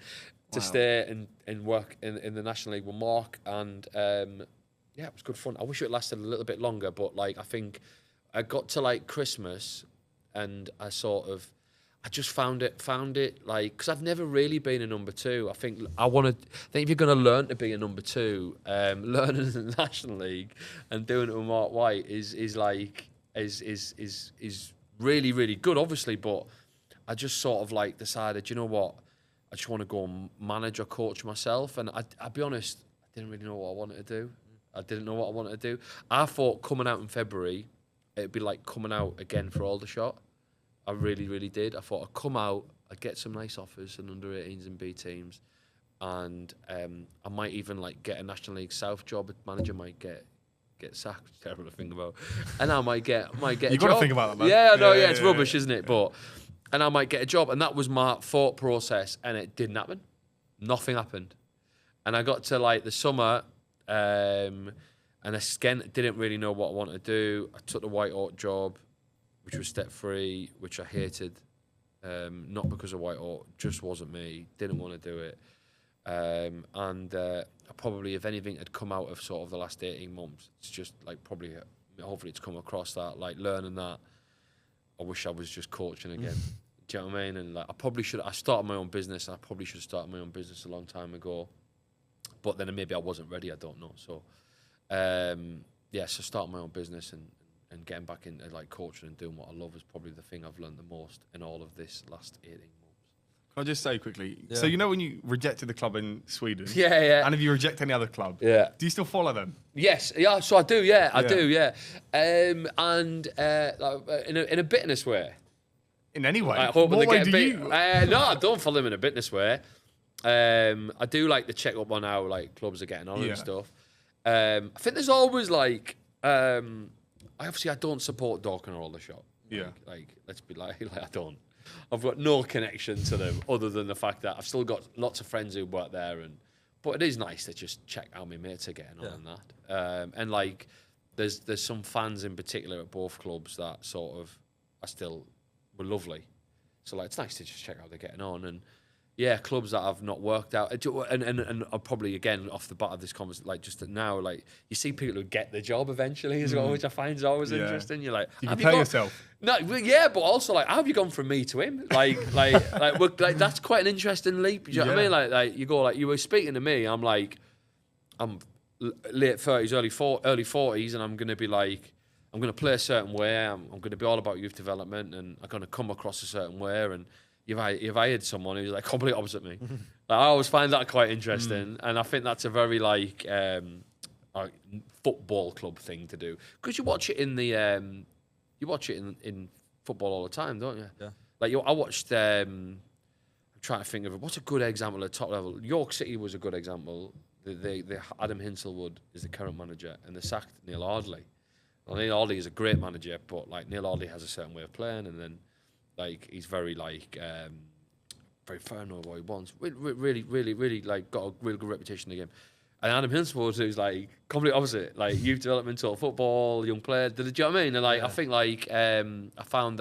Speaker 2: To stay and work in the National League with Marc, and it was good fun. I wish it lasted a little bit longer, but like I think I got to like Christmas, and I just found it like, because I've never really been a number 2. I think if you're going to learn to be a number 2, learning in the National League and doing it with Marc White is really, really good, obviously. But I just sort of like decided, you know what? I just want to go and manage or coach myself. And I'll be honest, I didn't really know what I wanted to do. I didn't know what I wanted to do. I thought coming out in February, it'd be like coming out again for Aldershot. I really, really did. I thought I'd come out, I'd get some nice offers and under 18s and B teams, and I might even like get a National League South job. Manager might get sacked. Terrible to think about. And I might get a job.
Speaker 1: You got to think about that, man.
Speaker 2: Yeah, no, yeah, it's rubbish, isn't it? But and I might get a job, and that was my thought process, and it didn't happen. Nothing happened, and I got to like the summer, and again didn't really know what I wanted to do. I took the White Hart job, which was step 3, which I hated. Not because of White Hart, just wasn't me. Didn't want to do it. And I probably, if anything, had come out of sort of the last 18 months, it's just like probably, hopefully it's come across that, like learning that I wish I was just coaching again. Do you know what I mean? And like, I started my own business, and I probably should have started my own business a long time ago. But then maybe I wasn't ready, I don't know. So, so starting my own business and getting back into like coaching and doing what I love is probably the thing I've learned the most in all of this last 18 months.
Speaker 1: Can I just say quickly? Yeah. So you know when you rejected the club in Sweden?
Speaker 2: Yeah.
Speaker 1: And if you reject any other club, do you still follow them?
Speaker 2: Yes, yeah. So I do, I do. In a bitterness way.
Speaker 1: In any way?
Speaker 2: What way do you? No, I don't follow them in a bitterness way. I do like to check up on how like clubs are getting on and stuff. I think there's always like, I don't support Dorking or Aldershot. Like let's be like I don't. I've got no connection to them other than the fact that I've still got lots of friends who work there, but it is nice to just check how my mates are getting on and that. And like, there's some fans in particular at both clubs that sort of were lovely. So like, it's nice to just check how they're getting on. And yeah, clubs that have not worked out, and I'll probably again off the bat of this conversation, like just now, like you see people who get the job eventually as well, which I find is always interesting. You're like,
Speaker 1: you compare yourself.
Speaker 2: No, yeah, but also like, how have you gone from me to him? Like that's quite an interesting leap. Do you know what I mean? Like you go like, you were speaking to me. I'm like, I'm late 30s, early 40s, and I'm gonna be like, I'm gonna play a certain way. I'm gonna be all about youth development, and I'm gonna come across a certain way. And if I had someone who's like complete opposite me, like, I always find that quite interesting, and I think that's a very like football club thing to do, because you watch it in the in football all the time, don't you?
Speaker 3: Yeah.
Speaker 2: Like I watched. I'm trying to think of what's a good example at top level. York City was a good example. The Adam Hinshelwood is the current manager, and they sacked Neil Ardley. Well, Neil Ardley is a great manager, but like Neil Ardley has a certain way of playing, and then like he's very like very firm on what he wants. Really like got a really good reputation in the game. And Adam Hinshelwood, who's like completely opposite, like youth development, total football, young player. Do you know what I mean? And like I think like I find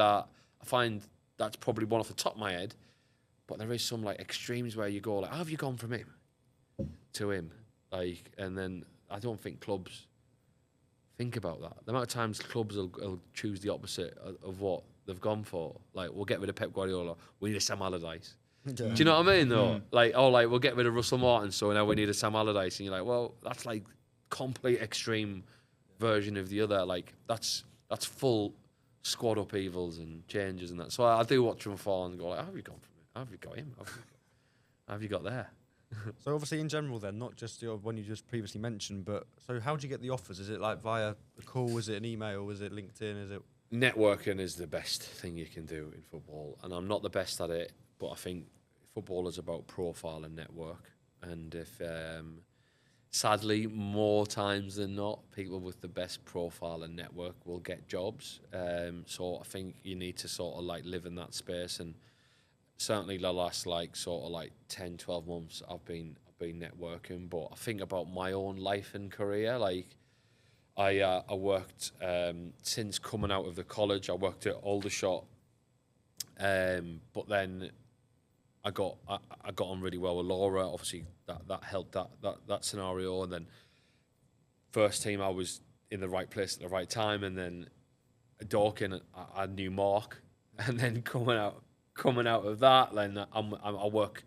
Speaker 2: that's probably one off the top of my head, but there is some like extremes where you go like, how have you gone from him to him? Like, and then I don't think clubs think about that. The amount of times clubs will choose the opposite of what they've gone for. Like, we'll get rid of Pep Guardiola, we need a Sam Allardyce. Do you know what I mean, though? Like, we'll get rid of Russell Martin, so now we need a Sam Allardyce. And you're like, well, that's like complete extreme version of the other. Like, that's full squad upheavals and changes and that. So I do watch them fall and go like, how have you gone from it? How have you got him? How have you got there?
Speaker 3: So obviously in general then, not just the one you just previously mentioned, but so how do you get the offers? Is it like via a call? Is it an email? Is it LinkedIn? Is it...
Speaker 2: Networking is the best thing you can do in football, and I'm not the best at it, but I think football is about profile and network. And if sadly, more times than not, people with the best profile and network will get jobs. So I think you need to sort of like live in that space. And certainly the last like sort of like 10, 12 months, I've been networking. But I think about my own life and career. Like I worked since coming out of the college. I worked at Aldershot, but then I got on really well with Laura. Obviously, that helped that scenario. And then first team, I was in the right place at the right time. And then Dorking, I knew Marc. And then coming out of that, then I work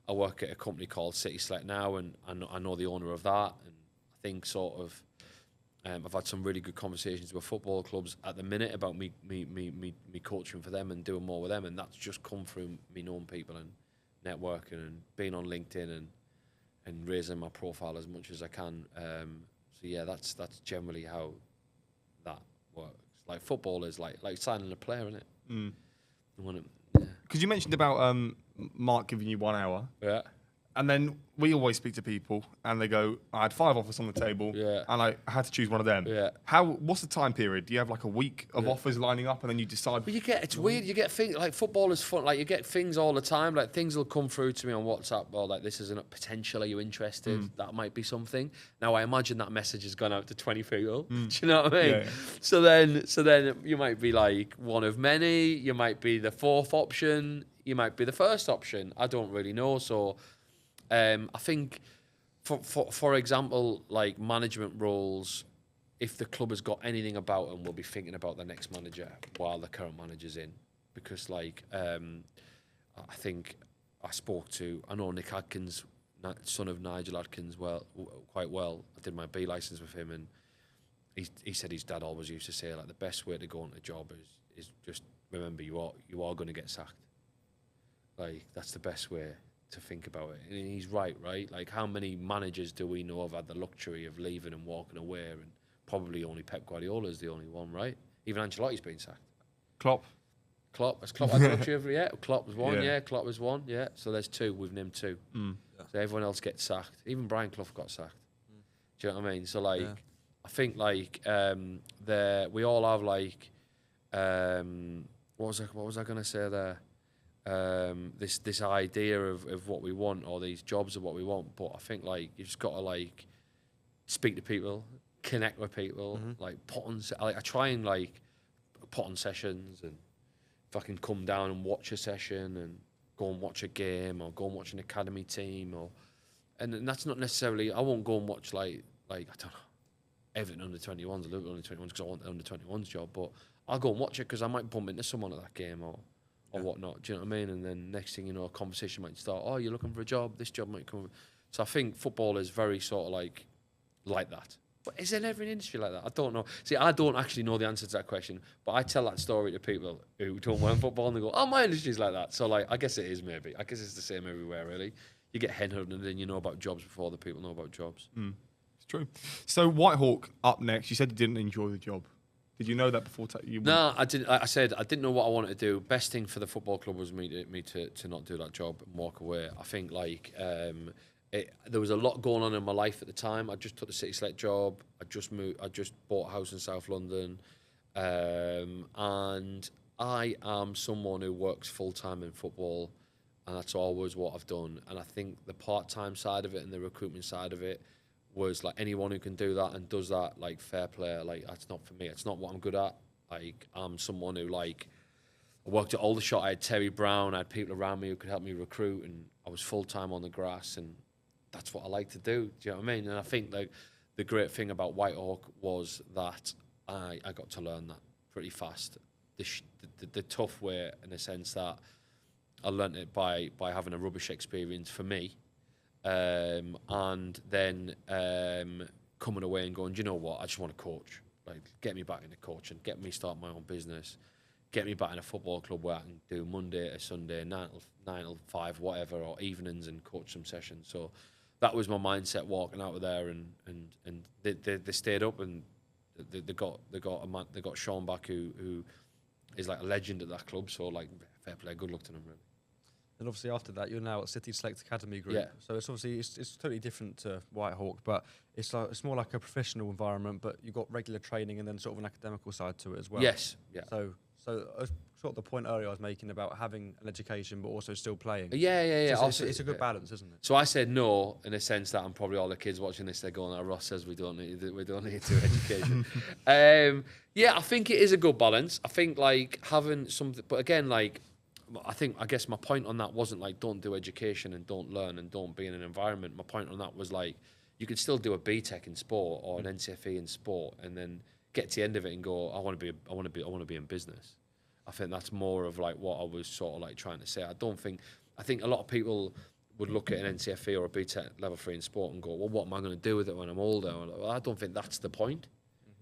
Speaker 2: at a company called City Select now, and I know the owner of that. And I think sort of I've had some really good conversations with football clubs at the minute about me coaching for them and doing more with them, and that's just come through me knowing people and networking and being on LinkedIn and raising my profile as much as I can. So yeah, that's generally how that works. Like football is like signing a player, isn't it?
Speaker 1: Because you mentioned about Marc giving you 1 hour.
Speaker 2: Yeah.
Speaker 1: And then we always speak to people, and they go, "I had 5 offers on the table, and I had to choose one of them."
Speaker 2: Yeah.
Speaker 1: What's the time period? Do you have like a week of offers lining up, and then you decide?
Speaker 2: But it's weird. You get things like football is fun. Like you get things all the time. Like things will come through to me on WhatsApp, or like this is a potential. Are you interested? That might be something. Now I imagine that message has gone out to 20 people. Do you know what I mean?
Speaker 1: Yeah.
Speaker 2: So then you might be like one of many. You might be the 4th option. You might be the 1st option. I don't really know. So. I think, for example, like management roles, if the club has got anything about them, we'll be thinking about the next manager while the current manager's in. Because, like, I think I know Nick Adkins, son of Nigel Adkins, quite well. I did my B licence with him, and he said his dad always used to say, like, the best way to go into a job is just remember you are going to get sacked. Like, that's the best way to think about it. And he's right? Like, how many managers do we know have had the luxury of leaving and walking away? And probably only Pep Guardiola is the only one, right? Even Ancelotti's been sacked.
Speaker 1: Klopp.
Speaker 2: Has Klopp had the luxury of it? Klopp was one, Klopp was one, So there's 2. We've named 2. So everyone else gets sacked. Even Brian Clough got sacked. Do you know what I mean? So, like, I think, like, we all have, like, what was I going to say there? This idea of what we want, or these jobs are what we want, but I think like you just got to like speak to people, connect with people, like I try and like put on sessions, and if I can come down and watch a session and go and watch a game or go and watch an academy team, and that's not necessarily, I won't go and watch like I don't know, Everton under 21s, or Liverpool under 21s because I want the under 21s job, but I'll go and watch it because I might bump into someone at that game or whatnot, do you know what I mean? And then next thing you know, a conversation might start, oh, you're looking for a job, this job might come. So I think football is very sort of like that. But is it in every industry like that? I don't know. See, I don't actually know the answer to that question, but I tell that story to people who don't work in football, and they go, oh, my industry's like that. So, like, I guess it is maybe. I guess it's the same everywhere, really. You get headhunted and then you know about jobs before the people know about jobs.
Speaker 1: It's true. So, Whitehawk up next. You said you didn't enjoy the job. Did you know that before?
Speaker 2: No, I didn't. I said I didn't know what I wanted to do. Best thing for the football club was me to not do that job and walk away. I think like there was a lot going on in my life at the time. I just took the City Select job. I just moved. I just bought a house in South London, and I am someone who works full time in football, and that's always what I've done. And I think the part time side of it and the recruitment side of it was like anyone who can do that and does that, like fair play, like that's not for me. It's not what I'm good at. Like I'm someone who like I worked at Aldershot. I had Terry Brown. I had people around me who could help me recruit, and I was full time on the grass, and that's what I like to do. Do you know what I mean? And I think like the great thing about Whitehawk was that I got to learn that pretty fast. The tough way, in the sense that I learnt it by having a rubbish experience for me. And then coming away and going, do you know what? I just want to coach. Like, get me back into coaching, get me start my own business, get me back in a football club where I can do Monday to Sunday, 9 till 5, whatever, or evenings, and coach some sessions. So that was my mindset walking out of there, and they stayed up, and they got Sean back, who is like a legend at that club. So like fair play, good luck to them, really.
Speaker 3: And obviously after that, you're now at City Select Academy Group.
Speaker 2: Yeah.
Speaker 3: So it's obviously it's totally different to Whitehawk, but it's more like a professional environment. But you've got regular training and then sort of an academical side to it as well.
Speaker 2: Yes. Yeah.
Speaker 3: So sort of the point earlier I was making about having an education but also still playing.
Speaker 2: Yeah.
Speaker 3: So it's a good balance, isn't it?
Speaker 2: So I said no in a sense that I'm probably all the kids watching this. They're going, Ross says we don't need to do education. Yeah, I think it is a good balance. I think like having something, but again, like. I guess my point on that wasn't like don't do education and don't learn and don't be in an environment. My point on that was like you could still do a BTEC in sport or an NCFE in sport and then get to the end of it and go, I want to be in business. I think that's more of like what I was sort of like trying to say. I think a lot of people would look at an NCFE or a BTEC level 3 in sport and go, well, what am I going to do with it when I'm older? Well, I don't think that's the point.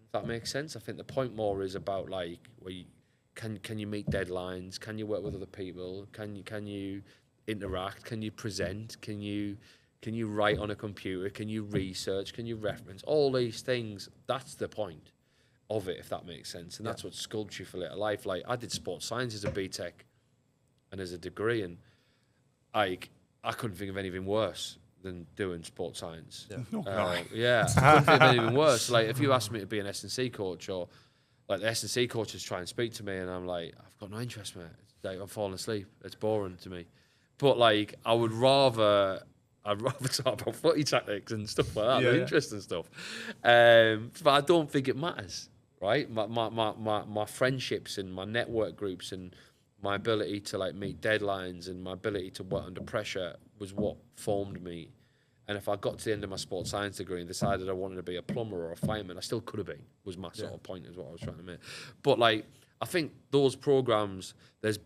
Speaker 2: If that makes sense. I think the point more is about like where you, Can you meet deadlines? Can you work with other people? Can you interact? Can you present? Can you write on a computer? Can you research? Can you reference? All these things. That's the point of it, if that makes sense. And that's what sculpts you for later life. Like I did sports science as a BTEC and as a degree, and like I couldn't think of anything worse than doing sports science.
Speaker 1: Yeah.
Speaker 2: I couldn't think of anything worse. Like, if you asked me to be an S&C coach, or like the S&C coaches try and speak to me, and I'm like, I've got no interest, mate. Like, I'm falling asleep. It's boring to me. But like, I'd rather talk about footy tactics and stuff like that, the interesting stuff. But I don't think it matters, right? My friendships and my network groups and my ability to like meet deadlines and my ability to work under pressure was what formed me. And if I got to the end of my sports science degree and decided I wanted to be a plumber or a fireman, I still could have been, was my sort of point, is what I was trying to make. But like, I think those programs, there's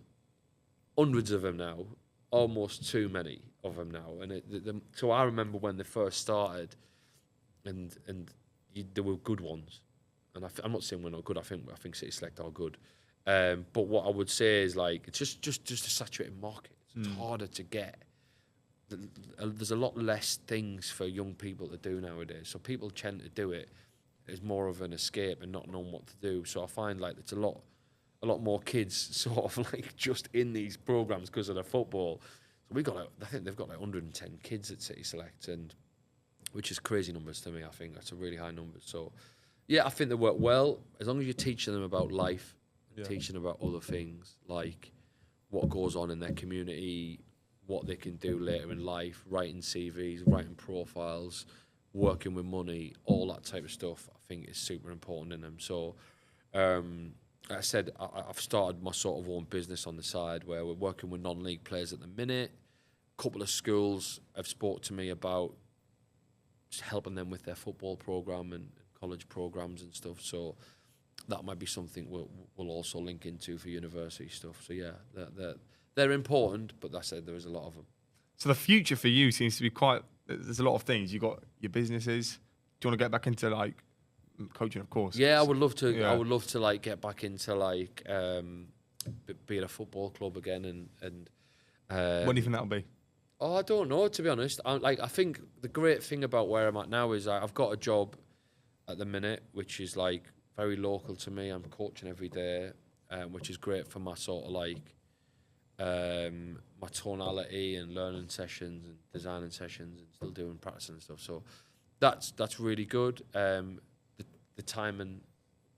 Speaker 2: hundreds of them now, almost too many of them now. And so I remember when they first started, and there were good ones. And I'm not saying we're not good. I think City Select are good. But what I would say is, like, it's just a saturated market. It's harder to get. There's a lot less things for young people to do nowadays. So people tend to do it as more of an escape and not knowing what to do. So I find like it's a lot more kids sort of like just in these programs because of the football. So I think they've got like 110 kids at City Select, and which is crazy numbers to me. I think that's a really high number. So yeah, I think they work well as long as you're teaching them about life. Teaching about other things, like what goes on in their community, what they can do later in life, writing CVs, writing profiles, working with money, all that type of stuff, I think is super important in them. So, like I said, I've started my sort of own business on the side where we're working with non-league players at the minute. A couple of schools have spoke to me about just helping them with their football program and college programs and stuff. So that might be something we'll also link into for university stuff. So yeah, they're important, but that said, there is a lot of them.
Speaker 1: So the future for you seems to be quite. There's a lot of things. You got your businesses. Do you want to get back into like coaching? Of course.
Speaker 2: Yeah, I would love to. Yeah. I would love to like get back into like be at a football club again and.
Speaker 1: When do you think that'll be?
Speaker 2: Oh, I don't know, to be honest. I think the great thing about where I'm at now is I've got a job at the minute, which is like very local to me. I'm coaching every day, which is great for my sort of like my tonality and learning sessions and designing sessions and still doing practicing and stuff. So that's really good. The timing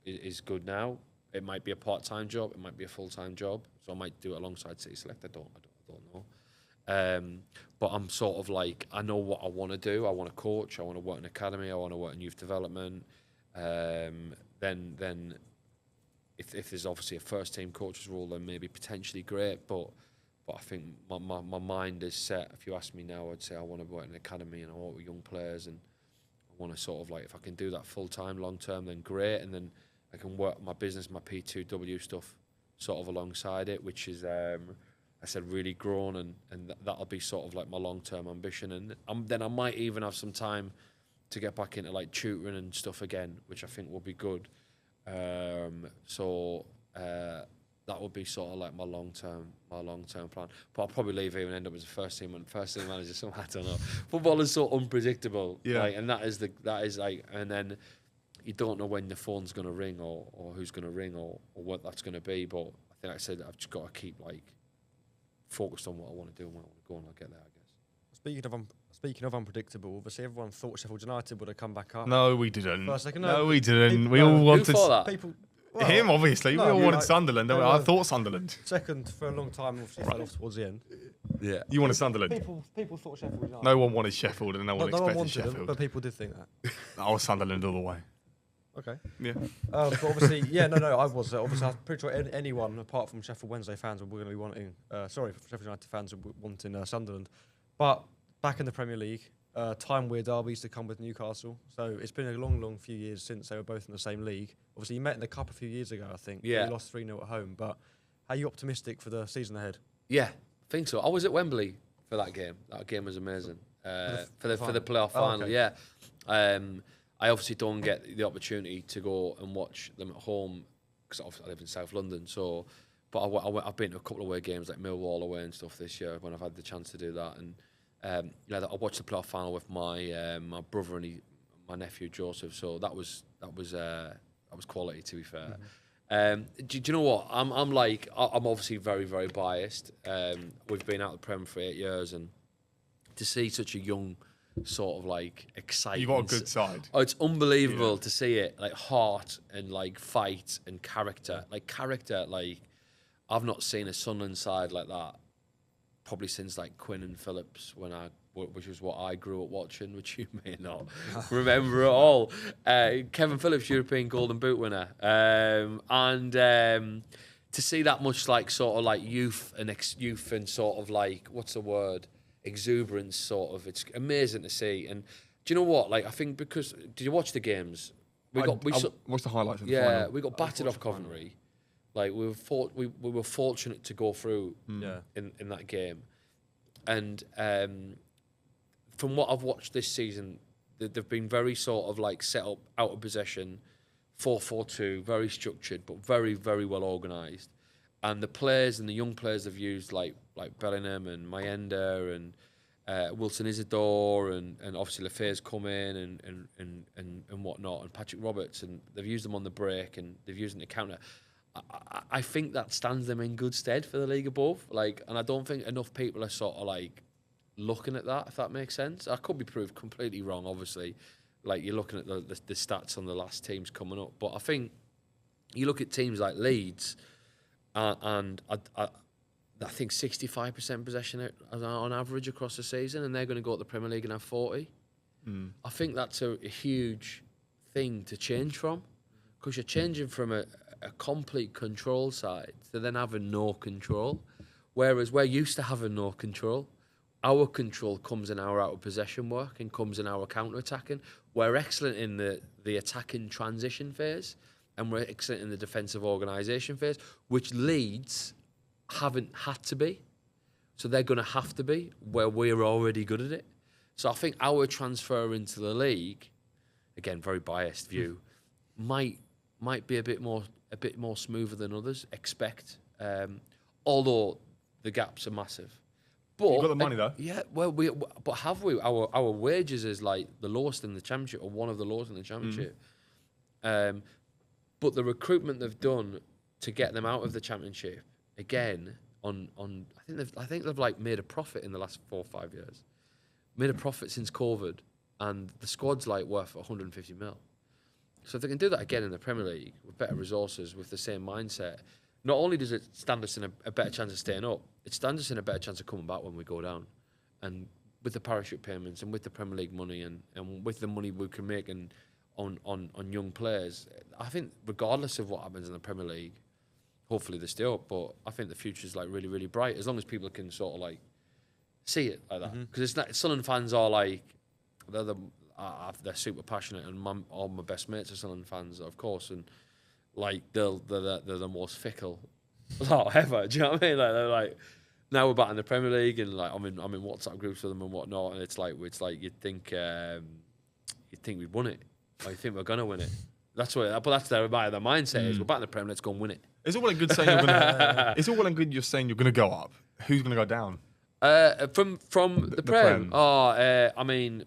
Speaker 2: is good now. It might be a part-time job. It might be a full-time job. So I might do it alongside City Select. I don't know. But I'm sort of like, I know what I want to do. I want to coach. I want to work in academy. I want to work in youth development. Then if there's obviously a first team coach's role, then maybe potentially great. But I think my mind is set. If you ask me now, I'd say I want to work in an academy and I work with young players, and I want to sort of like, if I can do that full time, long term, then great. And then I can work my business, my P2W stuff, sort of alongside it, which is I said really grown, and that'll be sort of like my long term ambition. And then I might even have some time to get back into like tutoring and stuff again, which I think will be good. So that would be sort of like my long term plan. But I'll probably leave here and end up as a first team manager. So I don't know. Football is so unpredictable, like, and that is like, and then you don't know when the phone's going to ring or who's going to ring or what that's going to be. But I think, like I said, I've just got to keep like focused on what I want to do and where I want to go, and I'll get there, I guess.
Speaker 3: Speaking of unpredictable, obviously everyone thought Sheffield United would have come back up.
Speaker 1: No, we didn't.
Speaker 3: For a second,
Speaker 1: no, we didn't. We all wanted
Speaker 2: Who thought that?
Speaker 3: People.
Speaker 1: Well, him, obviously.
Speaker 3: No,
Speaker 1: we all wanted
Speaker 3: like,
Speaker 1: Sunderland. I thought Sunderland.
Speaker 3: Second for a long time, obviously fell off towards the end.
Speaker 2: Yeah.
Speaker 1: You wanted Sunderland.
Speaker 3: People thought Sheffield United.
Speaker 1: No one wanted Sheffield, and no one expected
Speaker 3: wanted
Speaker 1: Sheffield.
Speaker 3: them, but people did think that.
Speaker 1: I was Sunderland all the way.
Speaker 3: Okay.
Speaker 1: Yeah.
Speaker 3: But obviously, I was. Obviously, I'm pretty sure anyone apart from Sheffield Wednesday fans were going to be wanting. Sheffield United fans were wanting Sunderland. But back in the Premier League, time weird derbies to come with Newcastle. So it's been a long few years since they were both in the same league. Obviously, you met in the Cup a few years ago, I think.
Speaker 2: Yeah.
Speaker 3: You lost 3-0 at home. But are you optimistic for the season ahead?
Speaker 2: Yeah, I think so. I was at Wembley for that game. That game was amazing. For the playoff final,
Speaker 3: okay.
Speaker 2: Yeah. I obviously don't get the opportunity to go and watch them at home because obviously I live in South London. So, but I've been to a couple of away games like Millwall away and stuff this year when I've had the chance to do that. And I watched the playoff final with my brother and my nephew Joseph. So that was quality, to be fair. Mm-hmm. Do you know what? I'm obviously very, very biased. We've been out of the Prem for 8 years, and to see such a young sort of like exciting.
Speaker 1: You got a good side.
Speaker 2: Oh, it's unbelievable to see it, like heart and like fight and character. Like I've not seen a Sunderland side like that probably since like Quinn and Phillips, which was what I grew up watching, which you may not remember at all. Kevin Phillips, European Golden Boot winner, and to see that much like sort of like youth and sort of like, what's the word? Exuberance, sort of. It's amazing to see. And do you know what? Like, I think because did you watch the games?
Speaker 1: I watched the highlights. Of the final.
Speaker 2: We got battered off Coventry. Like we were fortunate to go through in that game. And from what I've watched this season, they've been very sort of like set up out of possession, 4-4-2, very structured, but very, very well organised. And the players and the young players have used like Bellingham and Mayenda and Wilson Isidore and obviously Lefebvre's come in and whatnot, and Patrick Roberts, and they've used them on the break and they've used them to counter. I think that stands them in good stead for the league above. Like, and I don't think enough people are sort of like looking at that, if that makes sense. I could be proved completely wrong, obviously. Like, you're looking at the stats on the last teams coming up, but I think you look at teams like Leeds. And I think 65% possession on average across the season, and they're going to go to the Premier League and have 40. I think that's a huge thing to change from, because you're changing from a complete control side to then having no control, whereas we're used to having no control. Our control comes in our out of possession work and comes in our counter-attacking. We're excellent in the attacking transition phase, and we're excellent in the defensive organisation phase, which Leeds haven't had to be. So they're going to have to be, where we're already good at it. So I think our transfer into the league, again, very biased view, might be a bit more smoother than others expect. Although the gaps are massive. But
Speaker 1: you've got the money though.
Speaker 2: Yeah, well, but have we? Our wages is like the lowest in the championship, or one of the lowest in the championship. But the recruitment they've done to get them out of the championship, again, I think they've like made a profit in the last 4 or 5 years. Made a profit since COVID, and the squad's like worth 150 mil. So if they can do that again in the Premier League with better resources, with the same mindset, not only does it stand us in a better chance of staying up, it stands us in a better chance of coming back when we go down. And with the parachute payments and with the Premier League money and with the money we can make on young players, I think regardless of what happens in the Premier League, hopefully they stay up, but I think the future's like really, really bright as long as people can sort of like see it like that. Because it's not, Sunderland fans are like, they're super passionate, and all my best mates are Sunderland fans, of course, and like they're the most fickle lot ever. Do you know what I mean? Like, they're like, now we're back in the Premier League, and like I'm in WhatsApp groups with them and whatnot, and it's like you'd think we'd won it. I think we're gonna win it. That's their mindset is. We're back in the Premier. Let's go and win it.
Speaker 1: It's all well and good saying you're gonna. It's all well and good you're saying you're gonna go up. Who's gonna go down?
Speaker 2: From the Prem. I mean,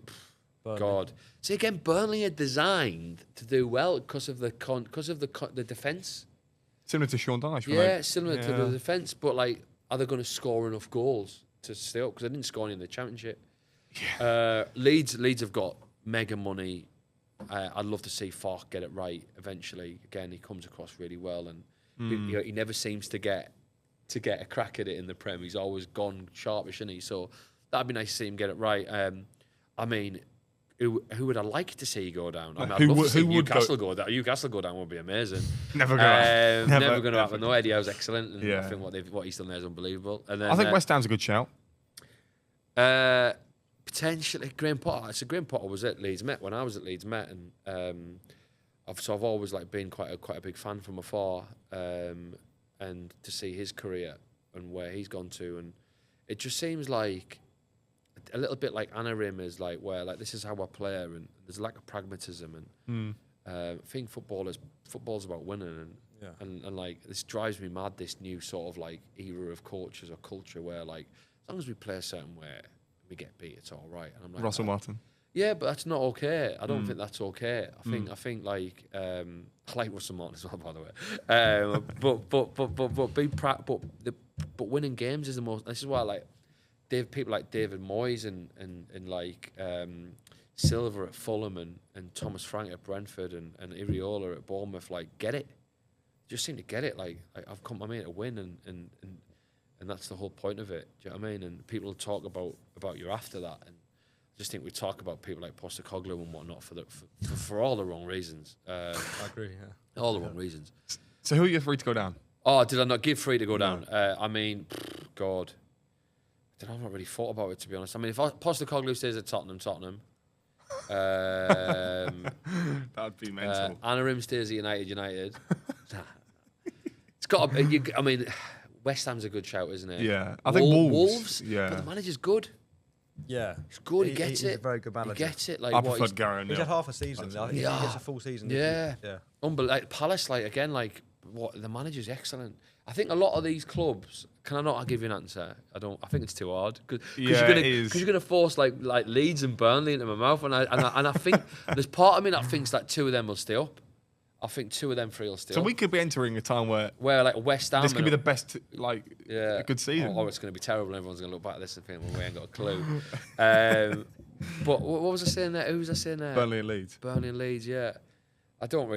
Speaker 3: Burnley.
Speaker 2: God. See, again, Burnley are designed to do well because of the defence.
Speaker 1: Similar to Sean Dyche.
Speaker 2: Yeah, similar to the defence. But like, are they going to score enough goals to stay up? Because they didn't score any in the Championship. Yeah. Leeds have got mega money. I'd love to see Falk get it right eventually. Again, he comes across really well, and he never seems to get a crack at it in the Prem. He's always gone sharpish, isn't he? So that'd be nice to see him get it right. I mean, who would I like to see go down? I mean, I'd love to see Newcastle go down. Newcastle go down would be amazing.
Speaker 1: Never going to
Speaker 2: Never going to happen. No, Eddie Howe's excellent, and I think what he's done there is unbelievable. And then,
Speaker 1: I think West Ham's a good shout.
Speaker 2: Potentially, Graham Potter. So Graham Potter was at Leeds Met when I was at Leeds Met, and I've always like been quite a big fan from afar, and to see his career and where he's gone to, and it just seems like a little bit like Anarim is like, where like this is how I play, and there's a lack of pragmatism, and I think football's about winning, and like this drives me mad. This new sort of like era of coaches or culture where like as long as we play a certain way, we get beat, it's all right. And I'm like,
Speaker 1: Russell Martin.
Speaker 2: Yeah, but that's not okay. I don't think that's okay. I think like I like Russell Martin as well, by the way. But winning games is the most. This is why I like people like David Moyes and like Silva at Fulham and Thomas Frank at Brentford and Iriola at Bournemouth, like, get it. Just seem to get it. Like I've come, I mean, to win, and that's the whole point of it. Do you know what I mean? And people talk about you after that, and I just think we talk about people like Postecoglou and whatnot for all the wrong reasons.
Speaker 3: I agree. Yeah.
Speaker 2: All the wrong reasons.
Speaker 1: So who are you free to go down?
Speaker 2: Oh, did I not give free to go down? I mean, God, I don't know. I've not really thought about it, to be honest. I mean, if Postecoglou stays at Tottenham.
Speaker 1: That'd be mental.
Speaker 2: Anarim stays at United. It's got to be. I mean, West Ham's a good shout, isn't it?
Speaker 1: Yeah, I think Wolves.
Speaker 2: Yeah, but the manager's good.
Speaker 3: Yeah,
Speaker 2: he's good. He gets it.
Speaker 3: He's a very good manager.
Speaker 2: He gets it. Like,
Speaker 1: I preferred Gary O'Neill.
Speaker 3: He's had half a season. I think he gets a full season.
Speaker 2: Yeah,
Speaker 3: yeah.
Speaker 2: Unbelievable. Like Palace, like again, like what the manager's excellent. I think a lot of these clubs. Can I not give you an answer? I don't. I think it's too hard because you're gonna force like Leeds and Burnley into my mouth, and I think there's part of me that thinks that 2 of them will stay up. I think 2 of them 3 will stay up.
Speaker 1: So we could be entering a time where
Speaker 2: like West Ham.
Speaker 1: This could be the best, like, a good season.
Speaker 2: Or it's going to be terrible. And everyone's going to look back at this and think, well, we ain't got a clue. But what was I saying there? Who was I saying there?
Speaker 1: Burnley and Leeds.
Speaker 2: Burnley and Leeds. Yeah. I don't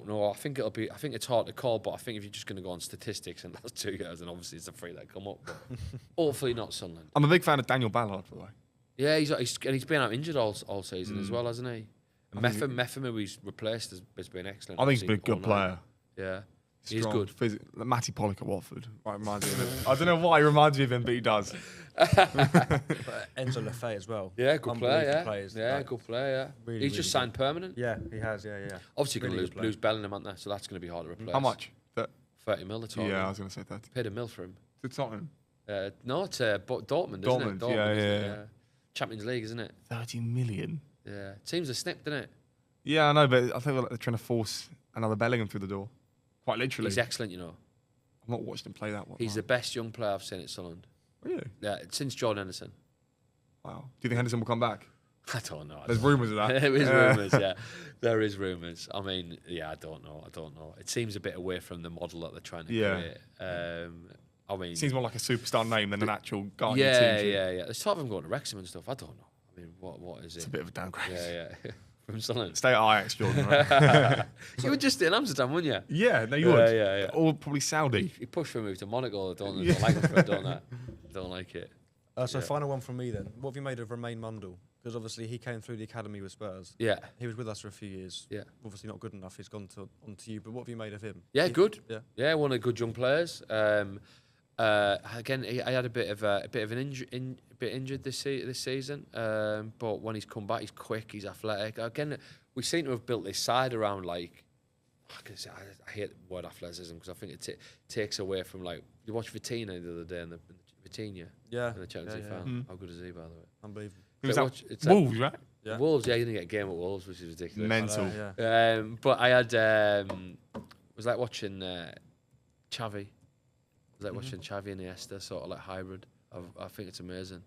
Speaker 2: know. I think it's hard to call, but I think if you're just going to go on statistics and that's 2 years, then obviously it's the 3 that come up. But hopefully not Sunderland.
Speaker 1: I'm a big fan of Daniel Ballard, by the way.
Speaker 2: Yeah, he's been out injured all season as well, hasn't he? Meffam, who he's replaced, has been excellent.
Speaker 1: I think he's been a good player.
Speaker 2: Yeah,
Speaker 1: he's good. Matty Pollock at Watford. Reminds me of him. I don't know why he reminds me of him, but he does.
Speaker 3: Enzo Lefebvre as well.
Speaker 2: Yeah, good player.
Speaker 3: Players,
Speaker 2: good player. Yeah,
Speaker 3: really,
Speaker 2: he's just signed permanent.
Speaker 3: Yeah, he has. Yeah.
Speaker 2: Obviously, really going to lose Bellingham, aren't they? So that's going to be hard to replace.
Speaker 1: How much?
Speaker 2: 30 mil at all.
Speaker 1: Yeah, I was going to say 30.
Speaker 2: Paid $1 million for him.
Speaker 1: To Tottenham?
Speaker 2: No, to Dortmund, isn't it?
Speaker 1: Yeah.
Speaker 2: Champions League, isn't it?
Speaker 1: 30 million.
Speaker 2: Yeah, teams are snipped, isn't it?
Speaker 1: Yeah, I know, but I think they're trying to force another Bellingham through the door. Quite literally.
Speaker 2: He's excellent, you know.
Speaker 1: I've not watched him play that one.
Speaker 2: He's the best young player I've seen at Sunderland.
Speaker 1: Really?
Speaker 2: Yeah, since Jordan Henderson.
Speaker 1: Wow. Do you think Henderson will come back?
Speaker 2: I don't know.
Speaker 1: There's rumours of that.
Speaker 2: There is rumours, yeah. There is rumours. I mean, yeah, I don't know. It seems a bit away from the model that they're trying to create. I mean,
Speaker 1: seems more like a superstar name than an actual guy.
Speaker 2: Yeah. There's talk of him going to Wrexham and stuff. I don't know. I mean, what is it?
Speaker 1: It's a bit of a downgrade.
Speaker 2: Yeah. From Sunderland.
Speaker 1: Stay at Ajax, Jordan, right?
Speaker 2: You were just in Amsterdam, weren't you?
Speaker 1: Yeah, no, you would.
Speaker 2: Yeah.
Speaker 1: Or probably Saudi.
Speaker 2: He pushed for a move to Monaco. I don't like it for it, don't I? Don't like it.
Speaker 3: So final one from me then. What have you made of Romain Mundle? Because obviously he came through the academy with Spurs.
Speaker 2: Yeah.
Speaker 3: He was with us for a few years.
Speaker 2: Yeah.
Speaker 3: Obviously not good enough. He's gone on to you. But what have you made of him?
Speaker 2: Yeah, good.
Speaker 3: Yeah,
Speaker 2: one of the good young players. Again, I had a bit of an injured this season. But when he's come back, he's quick. He's athletic. Again, we seem to have built this side around like. I hate the word athleticism because I think it takes away from like you watch Vitinha the other day and the Vitinha.
Speaker 3: Yeah.
Speaker 2: In the Champions League final. How good is he, by the way?
Speaker 3: Unbelievable.
Speaker 1: It's Wolves, right?
Speaker 2: Yeah. Wolves, yeah, you didn't get a game at Wolves, which is ridiculous.
Speaker 1: Mental.
Speaker 2: But I had was like watching Xavi. It was like watching Xavi and Iniesta, sort of like hybrid. I think it's amazing.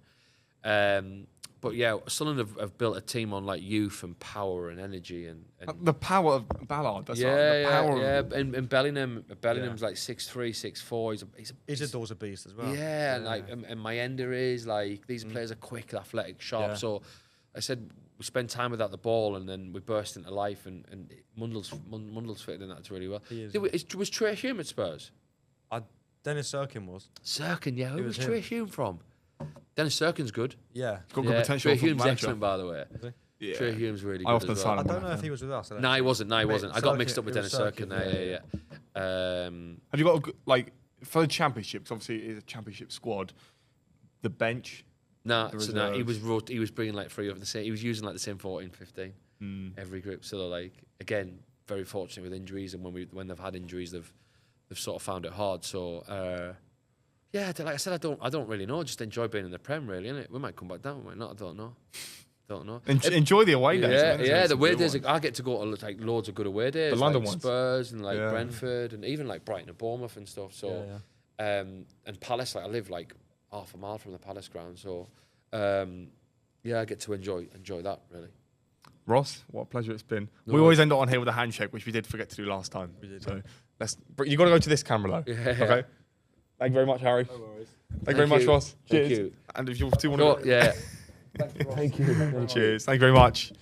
Speaker 2: But yeah, Sunderland have built a team on like youth and power and energy and
Speaker 1: the power of Ballard. That's the power.
Speaker 2: And Bellingham's like 6'3", 6'4".
Speaker 3: He's a doors a beast as well.
Speaker 2: Yeah, and Mayenda is like these players are quick, athletic, sharp. Yeah. So I said we spend time without the ball and then we burst into life and Mundle's fitted in that really well. Was Trey Hume at Spurs?
Speaker 3: Dennis Serkin was.
Speaker 2: Serkin, yeah. Who was Trey Hume from? Dennis Serkin's good.
Speaker 1: Yeah. He's got good potential.
Speaker 2: Trey Hume's excellent, by the way.
Speaker 1: Yeah.
Speaker 2: Trey Hume's really good as well.
Speaker 3: I don't know if he was with us.
Speaker 2: No, he wasn't. I got mixed up with Dennis Serkin. Yeah.
Speaker 1: Have you got, like, for the Championship, 'cause obviously it is a Championship squad, the bench?
Speaker 2: He was bringing like 3 of the same. He was using like the same 14, 15 every group. So like, again, very fortunate with injuries. And when they've had injuries, they've sort of found it hard. So, yeah, like I said, I don't really know. Just enjoy being in the Prem, really, innit? We might come back down, we might not. I don't know.
Speaker 1: Enjoy the away days.
Speaker 2: Yeah. The away days. I get to go to like loads of good away days.
Speaker 1: The London
Speaker 2: like
Speaker 1: ones,
Speaker 2: Spurs and like Brentford and even like Brighton and Bournemouth and stuff. So, and Palace. Like I live like half a mile from the Palace ground. So, I get to enjoy that really.
Speaker 1: Ross, what a pleasure it's been. We always end it on here with a handshake, which we did forget to do last time. We did. So you got to go to this camera though.
Speaker 2: Yeah.
Speaker 1: Okay. Thank you very much, Harry.
Speaker 3: No worries.
Speaker 1: Thank you very much, Ross.
Speaker 2: Thank
Speaker 1: Cheers.
Speaker 2: you.
Speaker 1: And if you two want to...
Speaker 2: Yeah.
Speaker 4: Thank you.
Speaker 1: Cheers. Thank you very much.